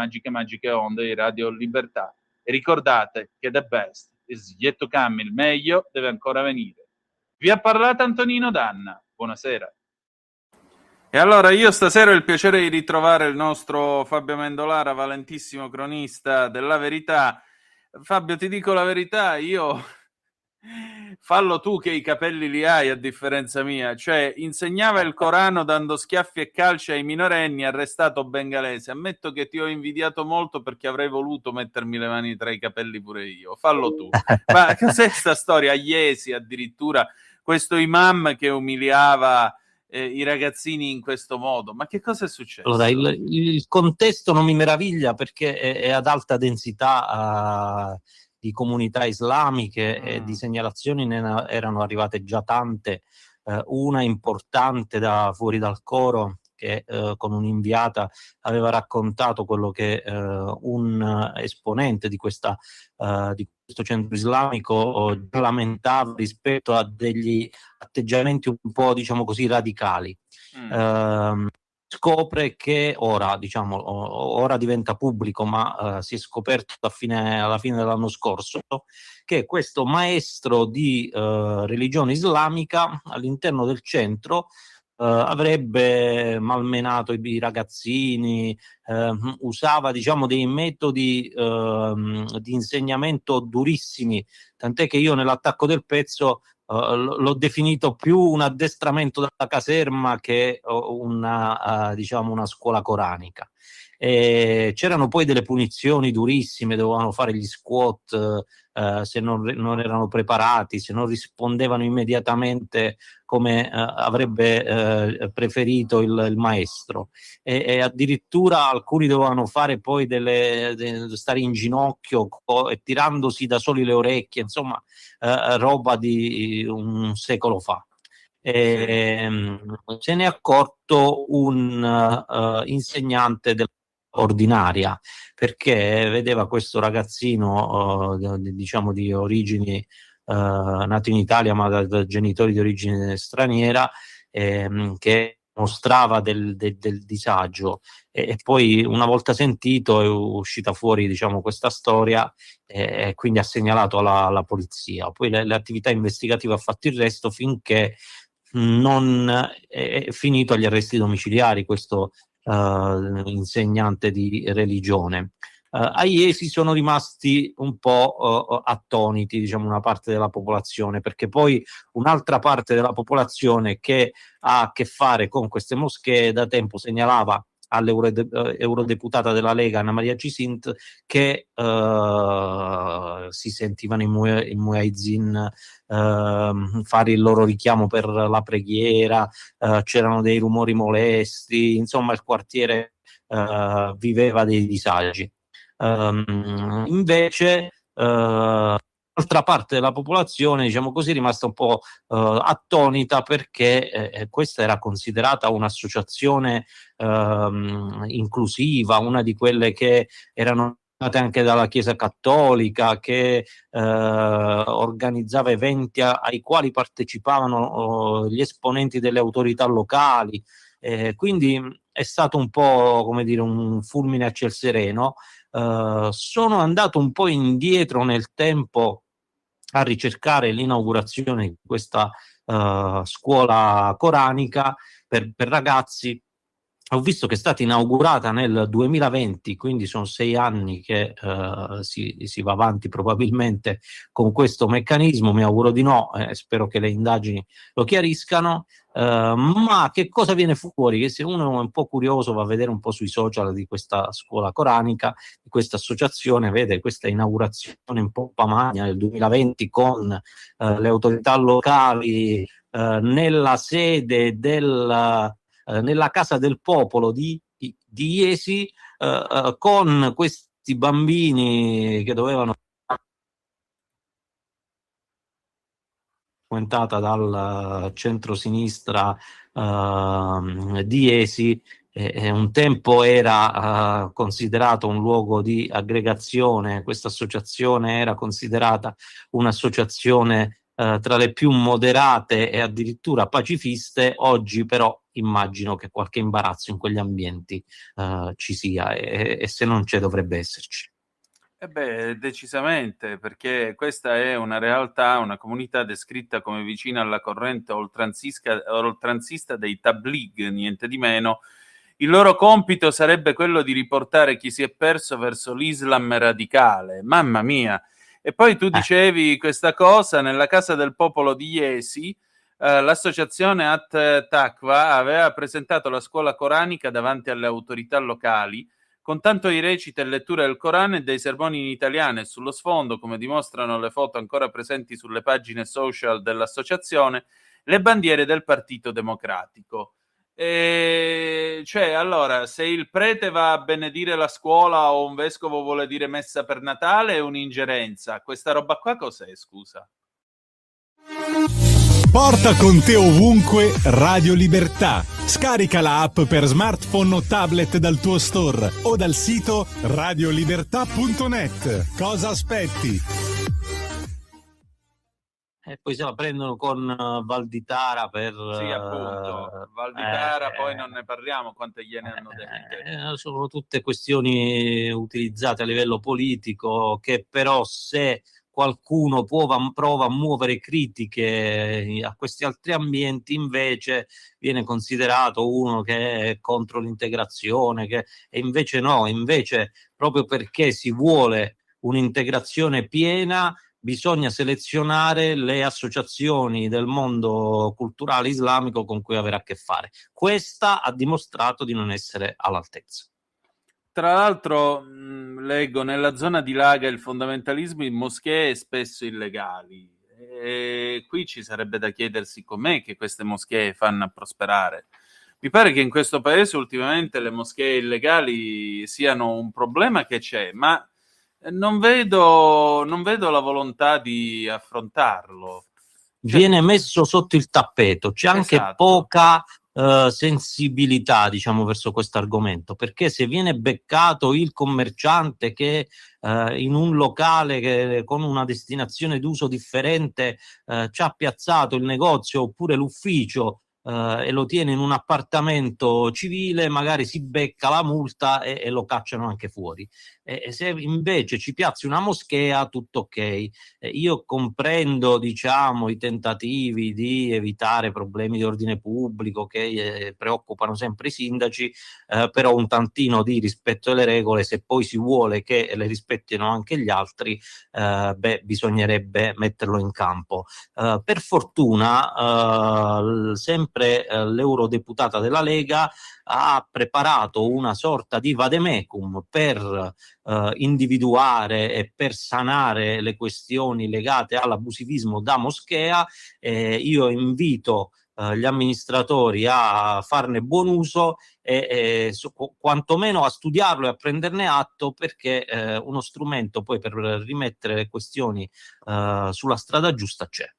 Speaker 4: onde di Radio Libertà. E ricordate che the best is yet to come, il meglio deve ancora venire. Vi ha parlato Antonino Danna, buonasera. E allora io stasera ho il piacere di ritrovare il nostro Fabio Amendolara, valentissimo cronista della Verità. Fabio, ti dico la verità, io... Fallo tu che i capelli li hai a differenza mia, cioè insegnava il Corano dando schiaffi e calci ai minorenni, arrestato bengalese. Ammetto che ti ho invidiato molto perché avrei voluto mettermi le mani tra i capelli pure io. Fallo tu. Ma cos'è sta storia? A Iesi addirittura questo imam che umiliava i ragazzini in questo modo. Ma che cosa è successo?
Speaker 16: Allora, il contesto non mi meraviglia perché è ad alta densità di comunità islamiche e di segnalazioni ne erano arrivate già tante, una importante da fuori dal coro che con un'inviata aveva raccontato quello che un esponente di questo centro islamico lamentava rispetto a degli atteggiamenti un po', diciamo così, radicali. Scopre che ora diventa pubblico, ma si è scoperto alla fine dell'anno scorso, che questo maestro di religione islamica all'interno del centro avrebbe malmenato i ragazzini, usava, diciamo, dei metodi di insegnamento durissimi, tant'è che io nell'attacco del pezzo l'ho definito più un addestramento da caserma che una scuola coranica. C'erano poi delle punizioni durissime, dovevano fare gli squat se non erano preparati, se non rispondevano immediatamente come avrebbe preferito il maestro, e addirittura alcuni dovevano fare poi stare in ginocchio e tirandosi da soli le orecchie, insomma roba di un secolo fa. Se ne è accorto un insegnante ordinaria, perché vedeva questo ragazzino diciamo di origini nato in Italia ma da genitori di origine straniera, che mostrava del disagio, e poi una volta sentito è uscita fuori, diciamo, questa storia, e quindi ha segnalato alla polizia. Poi le attività investigative ha fatto il resto finché non è finito agli arresti domiciliari questo insegnante di religione. A Iesi sono rimasti un po' attoniti, diciamo, una parte della popolazione, perché poi un'altra parte della popolazione che ha a che fare con queste moschee da tempo segnalava all'eurodeputata della Lega Anna Maria Cisint che si sentivano i muezzin fare il loro richiamo per la preghiera, c'erano dei rumori molesti, insomma il quartiere viveva dei disagi. Invece l'altra parte della popolazione, diciamo così, è rimasta un po' attonita, perché questa era considerata un'associazione inclusiva, una di quelle che erano nate anche dalla Chiesa Cattolica, che organizzava eventi ai quali partecipavano gli esponenti delle autorità locali, quindi è stato un po', come dire, un fulmine a ciel sereno. Sono andato un po' indietro nel tempo a ricercare l'inaugurazione di questa scuola coranica per ragazzi. Ho visto che è stata inaugurata nel 2020, quindi sono 6 anni che si va avanti probabilmente con questo meccanismo. Mi auguro di no, spero che le indagini lo chiariscano, ma che cosa viene fuori? Che se uno è un po' curioso va a vedere un po' sui social di questa scuola coranica, di questa associazione, vede questa inaugurazione in pompa magna nel 2020 con le autorità locali nella sede nella Casa del Popolo di Iesi, con questi bambini che dovevano frequentata dal centro-sinistra di Iesi. Un tempo era considerato un luogo di aggregazione, questa associazione era considerata un'associazione tra le più moderate e addirittura pacifiste. Oggi però immagino che qualche imbarazzo in quegli ambienti ci sia, e se non c'è dovrebbe esserci.
Speaker 4: Decisamente, perché questa è una realtà, una comunità descritta come vicina alla corrente oltranzista dei Tabligh, niente di meno. Il loro compito sarebbe quello di riportare chi si è perso verso l'Islam radicale. Mamma mia! E poi tu dicevi questa cosa, nella Casa del Popolo di Iesi, l'associazione At Taqwa aveva presentato la scuola coranica davanti alle autorità locali, con tanto di recite e lettura del Corano e dei sermoni in italiano, e sullo sfondo, come dimostrano le foto ancora presenti sulle pagine social dell'associazione, le bandiere del Partito Democratico. Cioè, allora, se il prete va a benedire la scuola o un vescovo vuole dire messa per Natale, è un'ingerenza. Questa roba qua cos'è, scusa?
Speaker 1: Porta con te ovunque Radio Libertà. Scarica la app per smartphone o tablet dal tuo store o dal sito radiolibertà.net. Cosa aspetti?
Speaker 16: E poi se la prendono con Valditara per...
Speaker 4: Sì, appunto. Valditara, poi non ne parliamo, quante gliene hanno dette.
Speaker 16: Sono tutte questioni utilizzate a livello politico che però se qualcuno prova a muovere critiche a questi altri ambienti invece viene considerato uno che è contro l'integrazione, e invece no, invece proprio perché si vuole un'integrazione piena bisogna selezionare le associazioni del mondo culturale islamico con cui avere a che fare. Questa ha dimostrato di non essere all'altezza.
Speaker 4: Tra l'altro, leggo, nella zona dilaga il fondamentalismo in moschee spesso illegali. E qui ci sarebbe da chiedersi com'è che queste moschee fanno a prosperare. Mi pare che in questo paese ultimamente le moschee illegali siano un problema che c'è, ma non vedo la volontà di affrontarlo.
Speaker 16: Viene messo sotto il tappeto, c'è anche poca sensibilità, diciamo, verso questo argomento, perché se viene beccato il commerciante che in un locale con una destinazione d'uso differente ci ha piazzato il negozio oppure l'ufficio e lo tiene in un appartamento civile, magari si becca la multa e lo cacciano anche fuori. E se invece ci piazzi una moschea, tutto ok. Io comprendo, diciamo, i tentativi di evitare problemi di ordine pubblico che preoccupano sempre i sindaci, però un tantino di rispetto alle regole, se poi si vuole che le rispettino anche gli altri, bisognerebbe metterlo in campo. Per fortuna, sempre l'eurodeputata della Lega ha preparato una sorta di vademecum per individuare e per sanare le questioni legate all'abusivismo da moschea. Io invito gli amministratori a farne buon uso e quantomeno a studiarlo e a prenderne atto, perché uno strumento poi per rimettere le questioni sulla strada giusta c'è.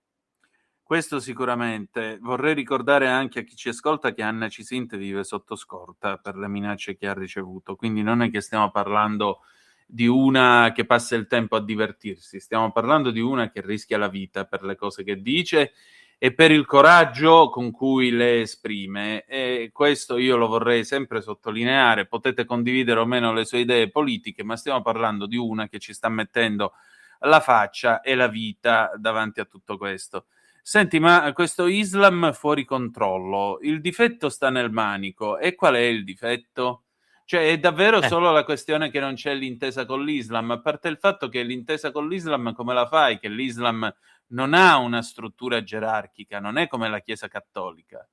Speaker 4: Questo sicuramente. Vorrei ricordare anche a chi ci ascolta che Anna Cisinte vive sotto scorta per le minacce che ha ricevuto, quindi non è che stiamo parlando di una che passa il tempo a divertirsi, stiamo parlando di una che rischia la vita per le cose che dice e per il coraggio con cui le esprime, e questo io lo vorrei sempre sottolineare. Potete condividere o meno le sue idee politiche, ma stiamo parlando di una che ci sta mettendo la faccia e la vita davanti a tutto questo. Senti, ma questo Islam fuori controllo, il difetto sta nel manico, e qual è il difetto? Cioè, è davvero solo la questione che non c'è l'intesa con l'Islam? A parte il fatto che l'intesa con l'Islam come la fai? Che l'Islam non ha una struttura gerarchica, non è come la Chiesa Cattolica.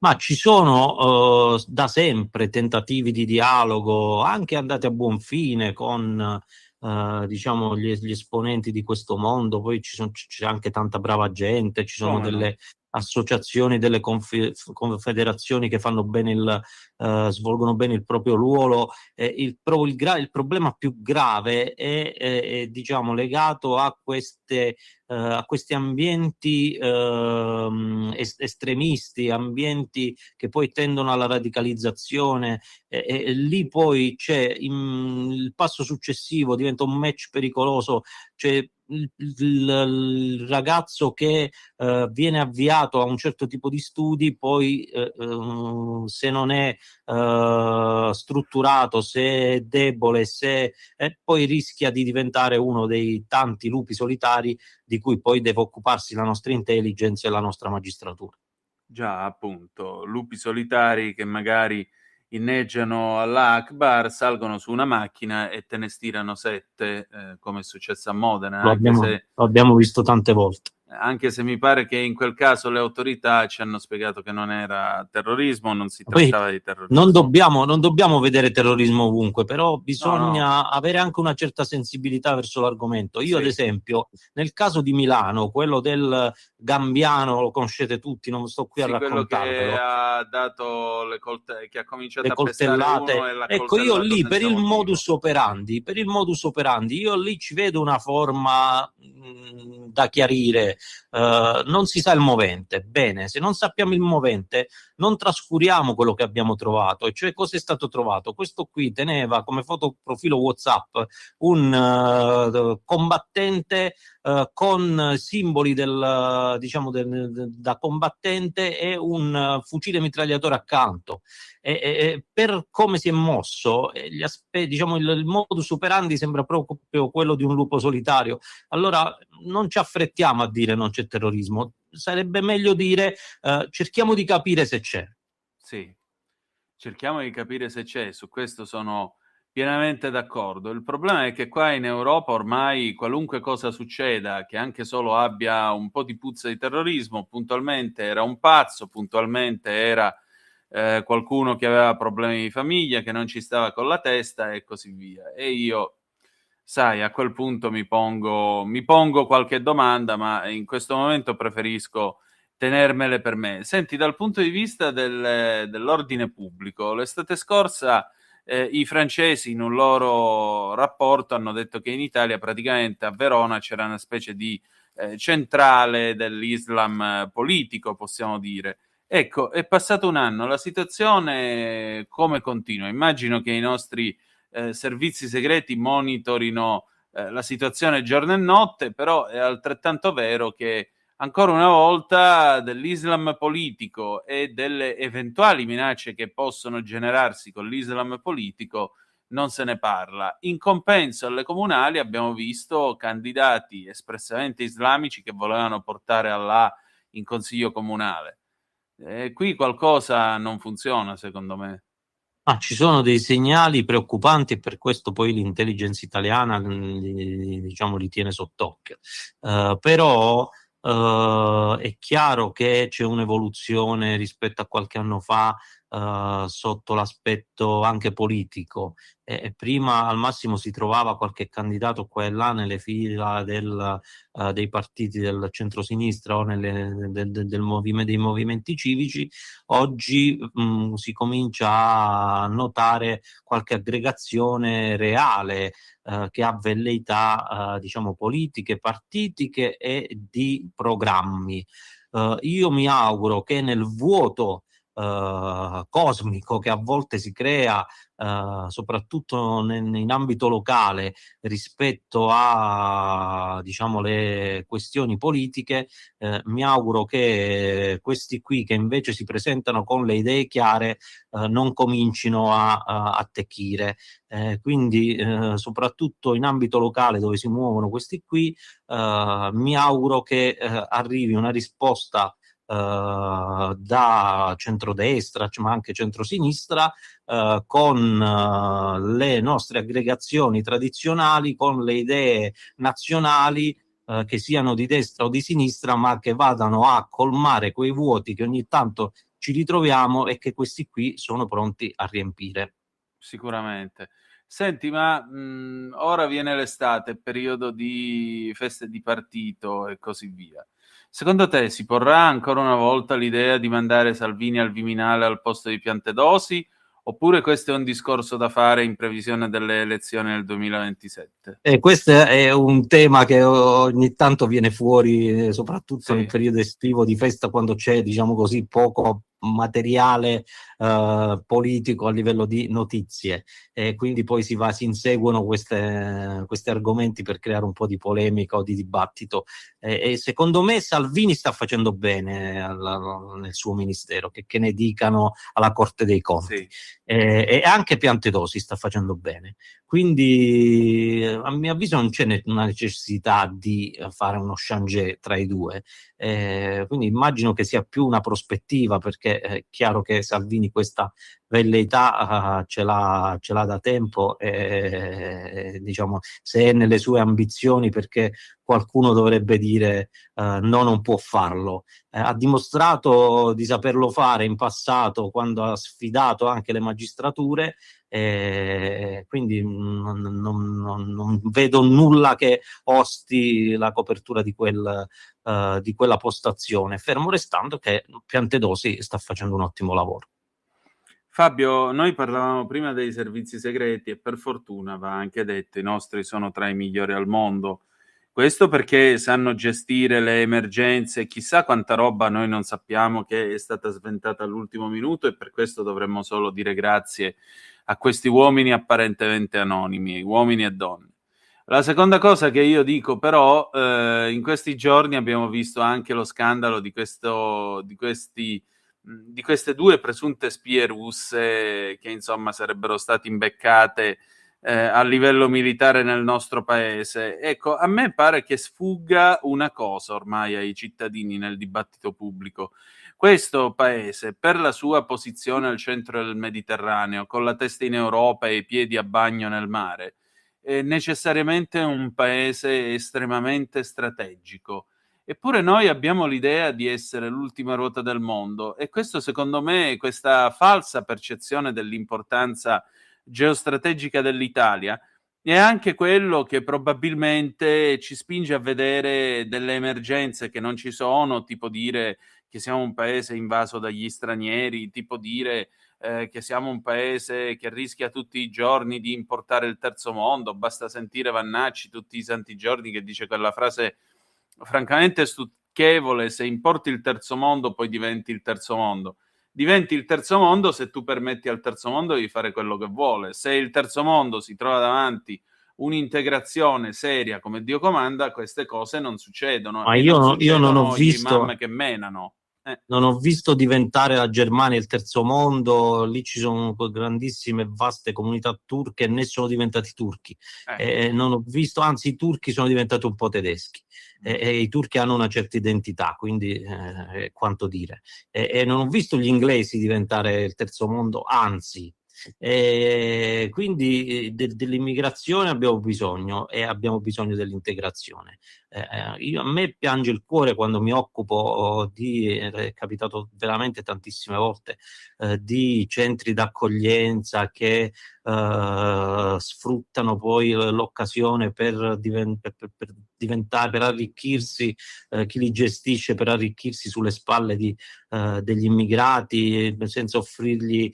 Speaker 16: Ma ci sono da sempre tentativi di dialogo, anche andati a buon fine con diciamo gli esponenti di questo mondo. Poi c'è anche tanta brava gente, ci sono delle associazioni, delle confederazioni che fanno bene svolgono bene il proprio ruolo. Il problema più grave è diciamo legato a questi ambienti estremisti, ambienti che poi tendono alla radicalizzazione, e lì poi c'è il passo successivo, diventa un match pericoloso. Cioè il ragazzo che viene avviato a un certo tipo di studi, poi se non è strutturato, se è debole, poi rischia di diventare uno dei tanti lupi solitari di cui poi deve occuparsi la nostra intelligence e la nostra magistratura.
Speaker 4: Già, appunto, lupi solitari che magari inneggiano all'Akbar, salgono su una macchina e te ne stirano 7, come è successo a Modena.
Speaker 16: Lo abbiamo visto tante volte.
Speaker 4: Anche se mi pare che in quel caso le autorità ci hanno spiegato che non era terrorismo, non si trattava di terrorismo.
Speaker 16: Non dobbiamo vedere terrorismo ovunque, però bisogna avere anche una certa sensibilità verso l'argomento. Io ad esempio, nel caso di Milano, quello del Gambiano, lo conoscete tutti, non sto qui a raccontarvelo.
Speaker 4: Quello che ha dato che ha cominciato
Speaker 16: le
Speaker 4: a pestare
Speaker 16: coltellate.
Speaker 4: uno e l'ha
Speaker 16: Ecco, io
Speaker 4: coltellato
Speaker 16: lì
Speaker 4: senza
Speaker 16: per il
Speaker 4: motivo.
Speaker 16: modus operandi, io lì ci vedo una forma da chiarire, non si sa il movente. Bene, se non sappiamo il movente, non trascuriamo quello che abbiamo trovato, e cioè cosa è stato trovato. Questo qui teneva come fotoprofilo WhatsApp un combattente con simboli da combattente e un fucile mitragliatore accanto. Per come si è mosso, il modus operandi sembra proprio quello di un lupo solitario. Allora non ci affrettiamo a dire non c'è terrorismo, sarebbe meglio dire cerchiamo di capire se c'è.
Speaker 4: Sì, cerchiamo di capire se c'è, su questo sono pienamente d'accordo. Il problema è che qua in Europa ormai qualunque cosa succeda, che anche solo abbia un po' di puzza di terrorismo, puntualmente era un pazzo, puntualmente era qualcuno che aveva problemi di famiglia, che non ci stava con la testa e così via. E io, sai, a quel punto mi pongo qualche domanda, ma in questo momento preferisco tenermele per me. Senti, dal punto di vista dell'ordine pubblico, l'estate scorsa i francesi in un loro rapporto hanno detto che in Italia praticamente a Verona c'era una specie di centrale dell'Islam politico, possiamo dire. Ecco, è passato un anno, la situazione come continua? Immagino che i nostri servizi segreti monitorino la situazione giorno e notte, però è altrettanto vero che ancora una volta dell'Islam politico e delle eventuali minacce che possono generarsi con l'Islam politico non se ne parla. In compenso alle comunali abbiamo visto candidati espressamente islamici che volevano portare Allah in consiglio comunale. Qui qualcosa non funziona, secondo me.
Speaker 16: Ci sono dei segnali preoccupanti e per questo poi l'intelligence italiana li tiene sott'occhio. Però è chiaro che c'è un'evoluzione rispetto a qualche anno fa sotto l'aspetto anche politico. Prima al massimo si trovava qualche candidato qua e là nelle fila dei partiti del centrosinistra o dei movimenti civici. Oggi si comincia a notare qualche aggregazione reale che ha velleità politiche, partitiche e di programmi. Io mi auguro che nel vuoto cosmico che a volte si crea soprattutto in ambito locale rispetto a le questioni politiche, mi auguro che questi qui che invece si presentano con le idee chiare non comincino a attecchire. Quindi soprattutto in ambito locale dove si muovono questi qui, mi auguro che arrivi una risposta da centrodestra ma anche centrosinistra con le nostre aggregazioni tradizionali, con le idee nazionali che siano di destra o di sinistra, ma che vadano a colmare quei vuoti che ogni tanto ci ritroviamo e che questi qui sono pronti a riempire.
Speaker 4: Sicuramente. Senti, ma ora viene l'estate, periodo di feste di partito e così via. Secondo te si porrà ancora una volta l'idea di mandare Salvini al Viminale al posto di Piantedosi, oppure questo è un discorso da fare in previsione delle elezioni del 2027?
Speaker 16: Questo è un tema che ogni tanto viene fuori, soprattutto nel periodo estivo di festa, quando c'è, poco materiale politico a livello di notizie, e quindi poi si inseguono questi argomenti per creare un po' di polemica o di dibattito, e secondo me Salvini sta facendo bene nel suo ministero, che ne dicano alla Corte dei Conti, e anche Piantedosi sta facendo bene, quindi a mio avviso non c'è una necessità di fare uno changé tra i due, quindi immagino che sia più una prospettiva, perché è chiaro che Salvini questa velleità ce l'ha da tempo, e se è nelle sue ambizioni, perché qualcuno dovrebbe dire no, non può farlo. Ha dimostrato di saperlo fare in passato quando ha sfidato anche le magistrature, quindi non vedo nulla che osti la copertura di quella postazione, fermo restando che Piantedosi sta facendo un ottimo lavoro.
Speaker 4: Fabio, noi parlavamo prima dei servizi segreti e per fortuna va anche detto i nostri sono tra i migliori al mondo. Questo perché sanno gestire le emergenze, chissà quanta roba noi non sappiamo che è stata sventata all'ultimo minuto, e per questo dovremmo solo dire grazie a questi uomini apparentemente anonimi, uomini e donne. La seconda cosa che io dico però, in questi giorni abbiamo visto anche lo scandalo di queste due presunte spie russe che insomma sarebbero state imbeccate a livello militare nel nostro paese. Ecco, a me pare che sfugga una cosa ormai ai cittadini nel dibattito pubblico. Questo paese, per la sua posizione al centro del Mediterraneo, con la testa in Europa e i piedi a bagno nel mare, è necessariamente un paese estremamente strategico. Eppure noi abbiamo l'idea di essere l'ultima ruota del mondo, e questo, secondo me, questa falsa percezione dell'importanza geostrategica dell'Italia è anche quello che probabilmente ci spinge a vedere delle emergenze che non ci sono, tipo dire che siamo un paese invaso dagli stranieri, tipo dire che siamo un paese che rischia tutti i giorni di importare il terzo mondo. Basta sentire Vannacci tutti i santi giorni che dice quella frase francamente stucchevole: se importi il terzo mondo poi diventi il terzo mondo. Diventi il terzo mondo se tu permetti al terzo mondo di fare quello che vuole. Se il terzo mondo si trova davanti un'integrazione seria come Dio comanda, queste cose non succedono.
Speaker 16: Ma
Speaker 4: E
Speaker 16: io,
Speaker 4: non
Speaker 16: io non ho
Speaker 4: succedono gli
Speaker 16: visto,
Speaker 4: imam che menano.
Speaker 16: non ho visto diventare la Germania il terzo mondo. Lì ci sono grandissime e vaste comunità turche e ne sono diventati turchi. Non ho visto, anzi i turchi sono diventati un po' tedeschi. E i turchi hanno una certa identità, quindi quanto dire. E non ho visto gli inglesi diventare il terzo mondo, anzi. Quindi dell'immigrazione abbiamo bisogno, e abbiamo bisogno dell'integrazione. A me piange il cuore quando mi occupo è capitato veramente tantissime volte, di centri d'accoglienza che sfruttano poi l'occasione per diventare, per arricchirsi, chi li gestisce, per arricchirsi sulle spalle degli immigrati, senza offrirgli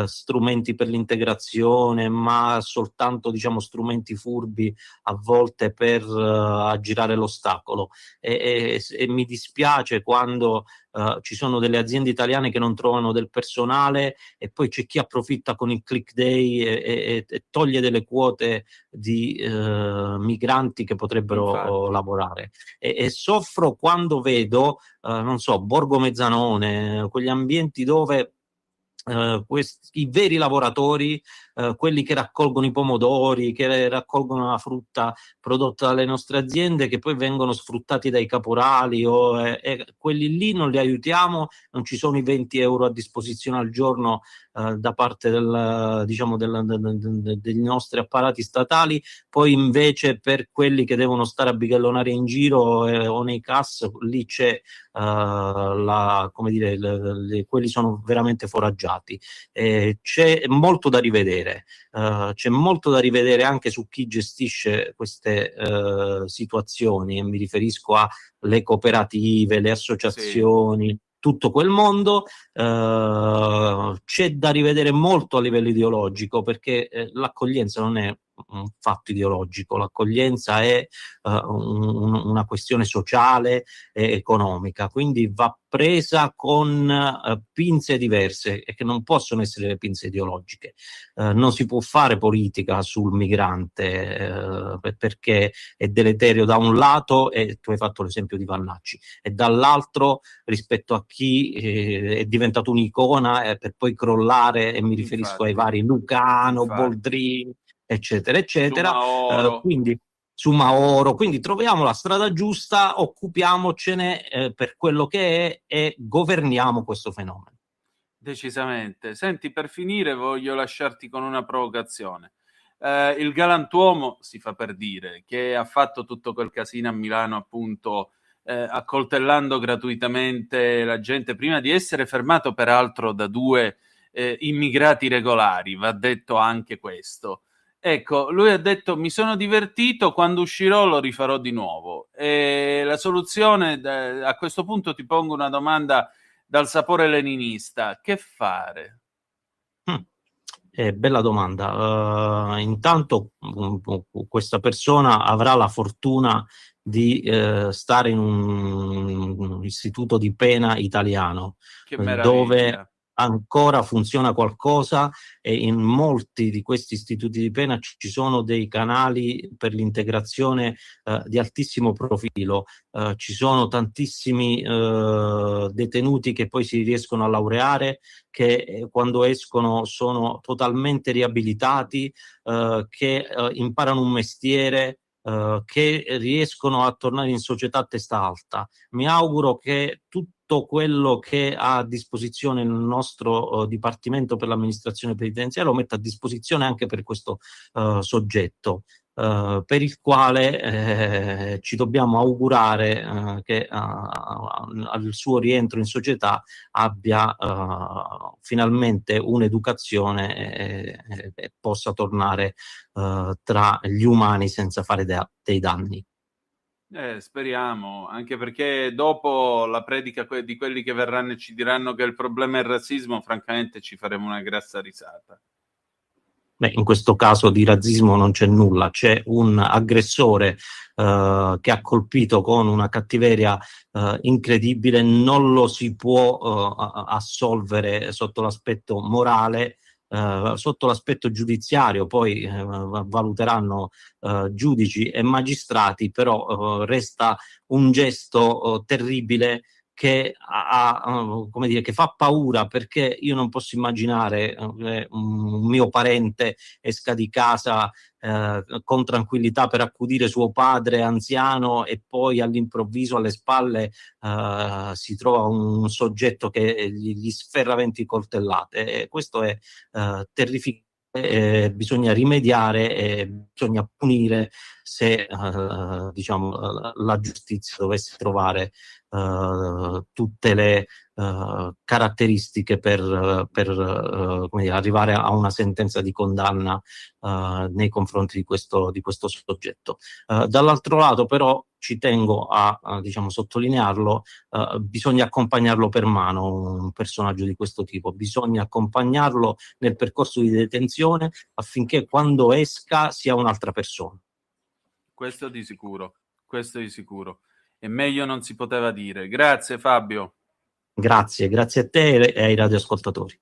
Speaker 16: strumenti per l'integrazione, ma soltanto, diciamo, strumenti furbi a volte per aggirare l'ostacolo. E mi dispiace quando ci sono delle aziende italiane che non trovano del personale, e poi c'è chi approfitta con il click day e toglie delle quote di migranti che potrebbero lavorare. E soffro quando vedo, non so, Borgo Mezzanone, quegli ambienti dove i veri lavoratori, quelli che raccolgono i pomodori, che raccolgono la frutta prodotta dalle nostre aziende, che poi vengono sfruttati dai caporali, quelli lì non li aiutiamo, non ci sono i 20 euro a disposizione al giorno da parte degli nostri apparati statali. Poi invece per quelli che devono stare a bighellonare in giro o nei CAS, lì c'è quelli sono veramente foraggiati. C'è molto da rivedere, c'è molto da rivedere anche su chi gestisce queste situazioni, e mi riferisco alle cooperative, le associazioni, tutto quel mondo. C'è da rivedere molto a livello ideologico, perché l'accoglienza non è un fatto ideologico, l'accoglienza è una questione sociale e economica, quindi va presa con pinze diverse, e che non possono essere le pinze ideologiche. Non si può fare politica sul migrante perché è deleterio da un lato, e tu hai fatto l'esempio di Vannacci, e dall'altro rispetto a chi è diventato un'icona per poi crollare, e mi riferisco ai vari Lucano, Boldrini, eccetera, eccetera. Quindi su Mauro, quindi troviamo la strada giusta, occupiamocene per quello che è, e governiamo questo fenomeno.
Speaker 4: Decisamente. Senti, per finire voglio lasciarti con una provocazione. Il galantuomo, si fa per dire, che ha fatto tutto quel casino a Milano, appunto, accoltellando gratuitamente la gente, prima di essere fermato peraltro da due immigrati regolari, va detto anche questo. Ecco, lui ha detto: mi sono divertito, quando uscirò lo rifarò di nuovo. E la soluzione, a questo punto ti pongo una domanda dal sapore leninista: che fare?
Speaker 16: Bella domanda. Intanto questa persona avrà la fortuna di stare in un istituto di pena italiano,
Speaker 4: Che
Speaker 16: dove
Speaker 4: meraviglia.
Speaker 16: ancora funziona qualcosa, e in molti di questi istituti di pena ci sono dei canali per l'integrazione di altissimo profilo. Ci sono tantissimi detenuti che poi si riescono a laureare, che quando escono sono totalmente riabilitati, che imparano un mestiere, che riescono a tornare in società a testa alta. Mi auguro che tutto quello che ha a disposizione il nostro Dipartimento per l'amministrazione penitenziaria lo metta a disposizione anche per questo soggetto, per il quale ci dobbiamo augurare che al suo rientro in società abbia finalmente un'educazione e possa tornare tra gli umani senza fare dei danni.
Speaker 4: Speriamo, anche perché dopo la predica di quelli che verranno e ci diranno che il problema è il razzismo, francamente ci faremo una grassa risata.
Speaker 16: Beh, in questo caso di razzismo non c'è nulla, c'è un aggressore che ha colpito con una cattiveria incredibile, non lo si può assolvere sotto l'aspetto morale. Sotto l'aspetto giudiziario poi valuteranno giudici e magistrati, però resta un gesto terribile che come dire, che fa paura, perché io non posso immaginare un mio parente esca di casa con tranquillità per accudire suo padre anziano e poi all'improvviso alle spalle si trova un soggetto che gli sferra 20 coltellate. Questo è terrificante. Bisogna rimediare e bisogna punire se diciamo la giustizia dovesse trovare tutte le caratteristiche per come dire, arrivare a una sentenza di condanna nei confronti di questo soggetto. Dall'altro lato però ci tengo a diciamo sottolinearlo, bisogna accompagnarlo per mano un personaggio di questo tipo, bisogna accompagnarlo nel percorso di detenzione affinché quando esca sia un'altra persona.
Speaker 4: Questo di sicuro, e meglio non si poteva dire. Grazie Fabio.
Speaker 16: Grazie a te e ai radioascoltatori.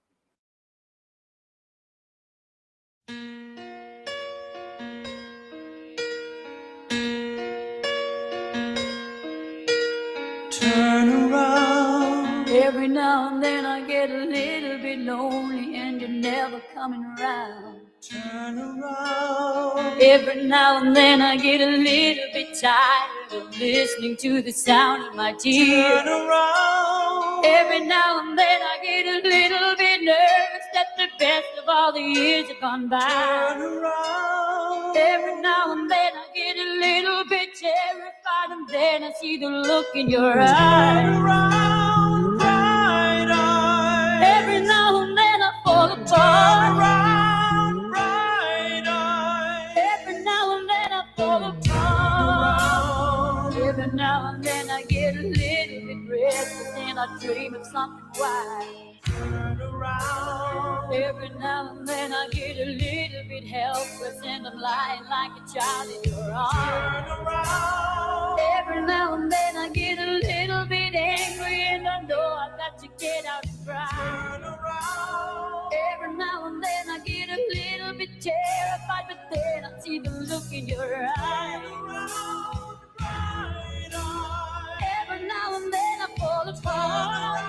Speaker 17: Turn around. Every now and then I get a little bit lonely and you're never coming around. Turn around. Every now and then I get a little bit tired of listening to the sound of my tears. Turn around. Every now and then I get a little bit nervous that the best of all the years have gone by. Turn around. Every now and then I get a little bit terrified, and then I see the look in your eyes. Turn around, bright eyes. Every now and then I fall apart. Turn around, bright eyes. Every now and then I fall apart. Every now and then I get a little bit restless and I dream of something wild. Turn around. Every now and then I get a little bit helpless and I'm lying like a child in your arms. Turn around. Every now and then I get a little bit angry and I know I've got to get out and cry. Turn around. Every now and then I get a little bit terrified, but then I see the look in your eyes. Turn around, bright eyes. Every now and then I fall apart.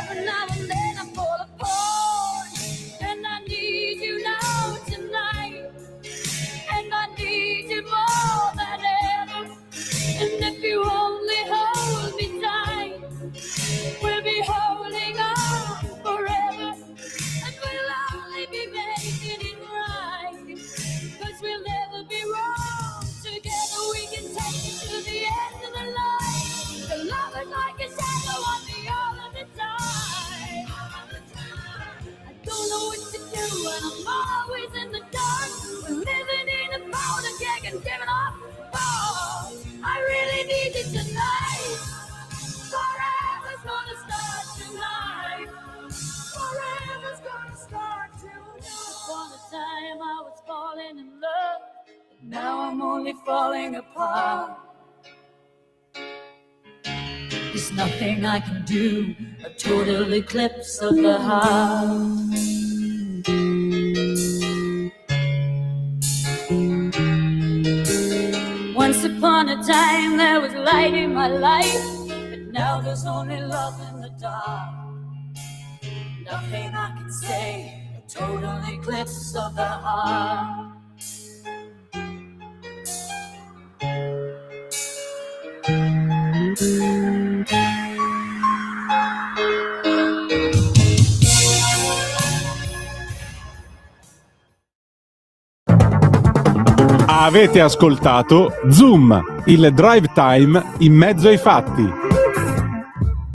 Speaker 17: Every now and then I fall apart, and I need you now tonight, and I need you more than ever. And if you only hold me tight, we'll be holding on forever, and we'll only be making it right, 'cause we'll never be wrong. Together we can take it to the end of the line. The love is like a shadow on me all of the time. I don't know what to do and I'm always in the dark. We're living in a powder keg and giving off balls. I really need you tonight. Forever's gonna start tonight. Forever. Now I'm only falling apart. There's nothing I can do, a total eclipse of the heart. Once upon a time there was light in my life, but now there's only love in the dark. Nothing I can say, a total eclipse of the heart.
Speaker 1: Avete ascoltato Zoom, il drive time in mezzo ai fatti.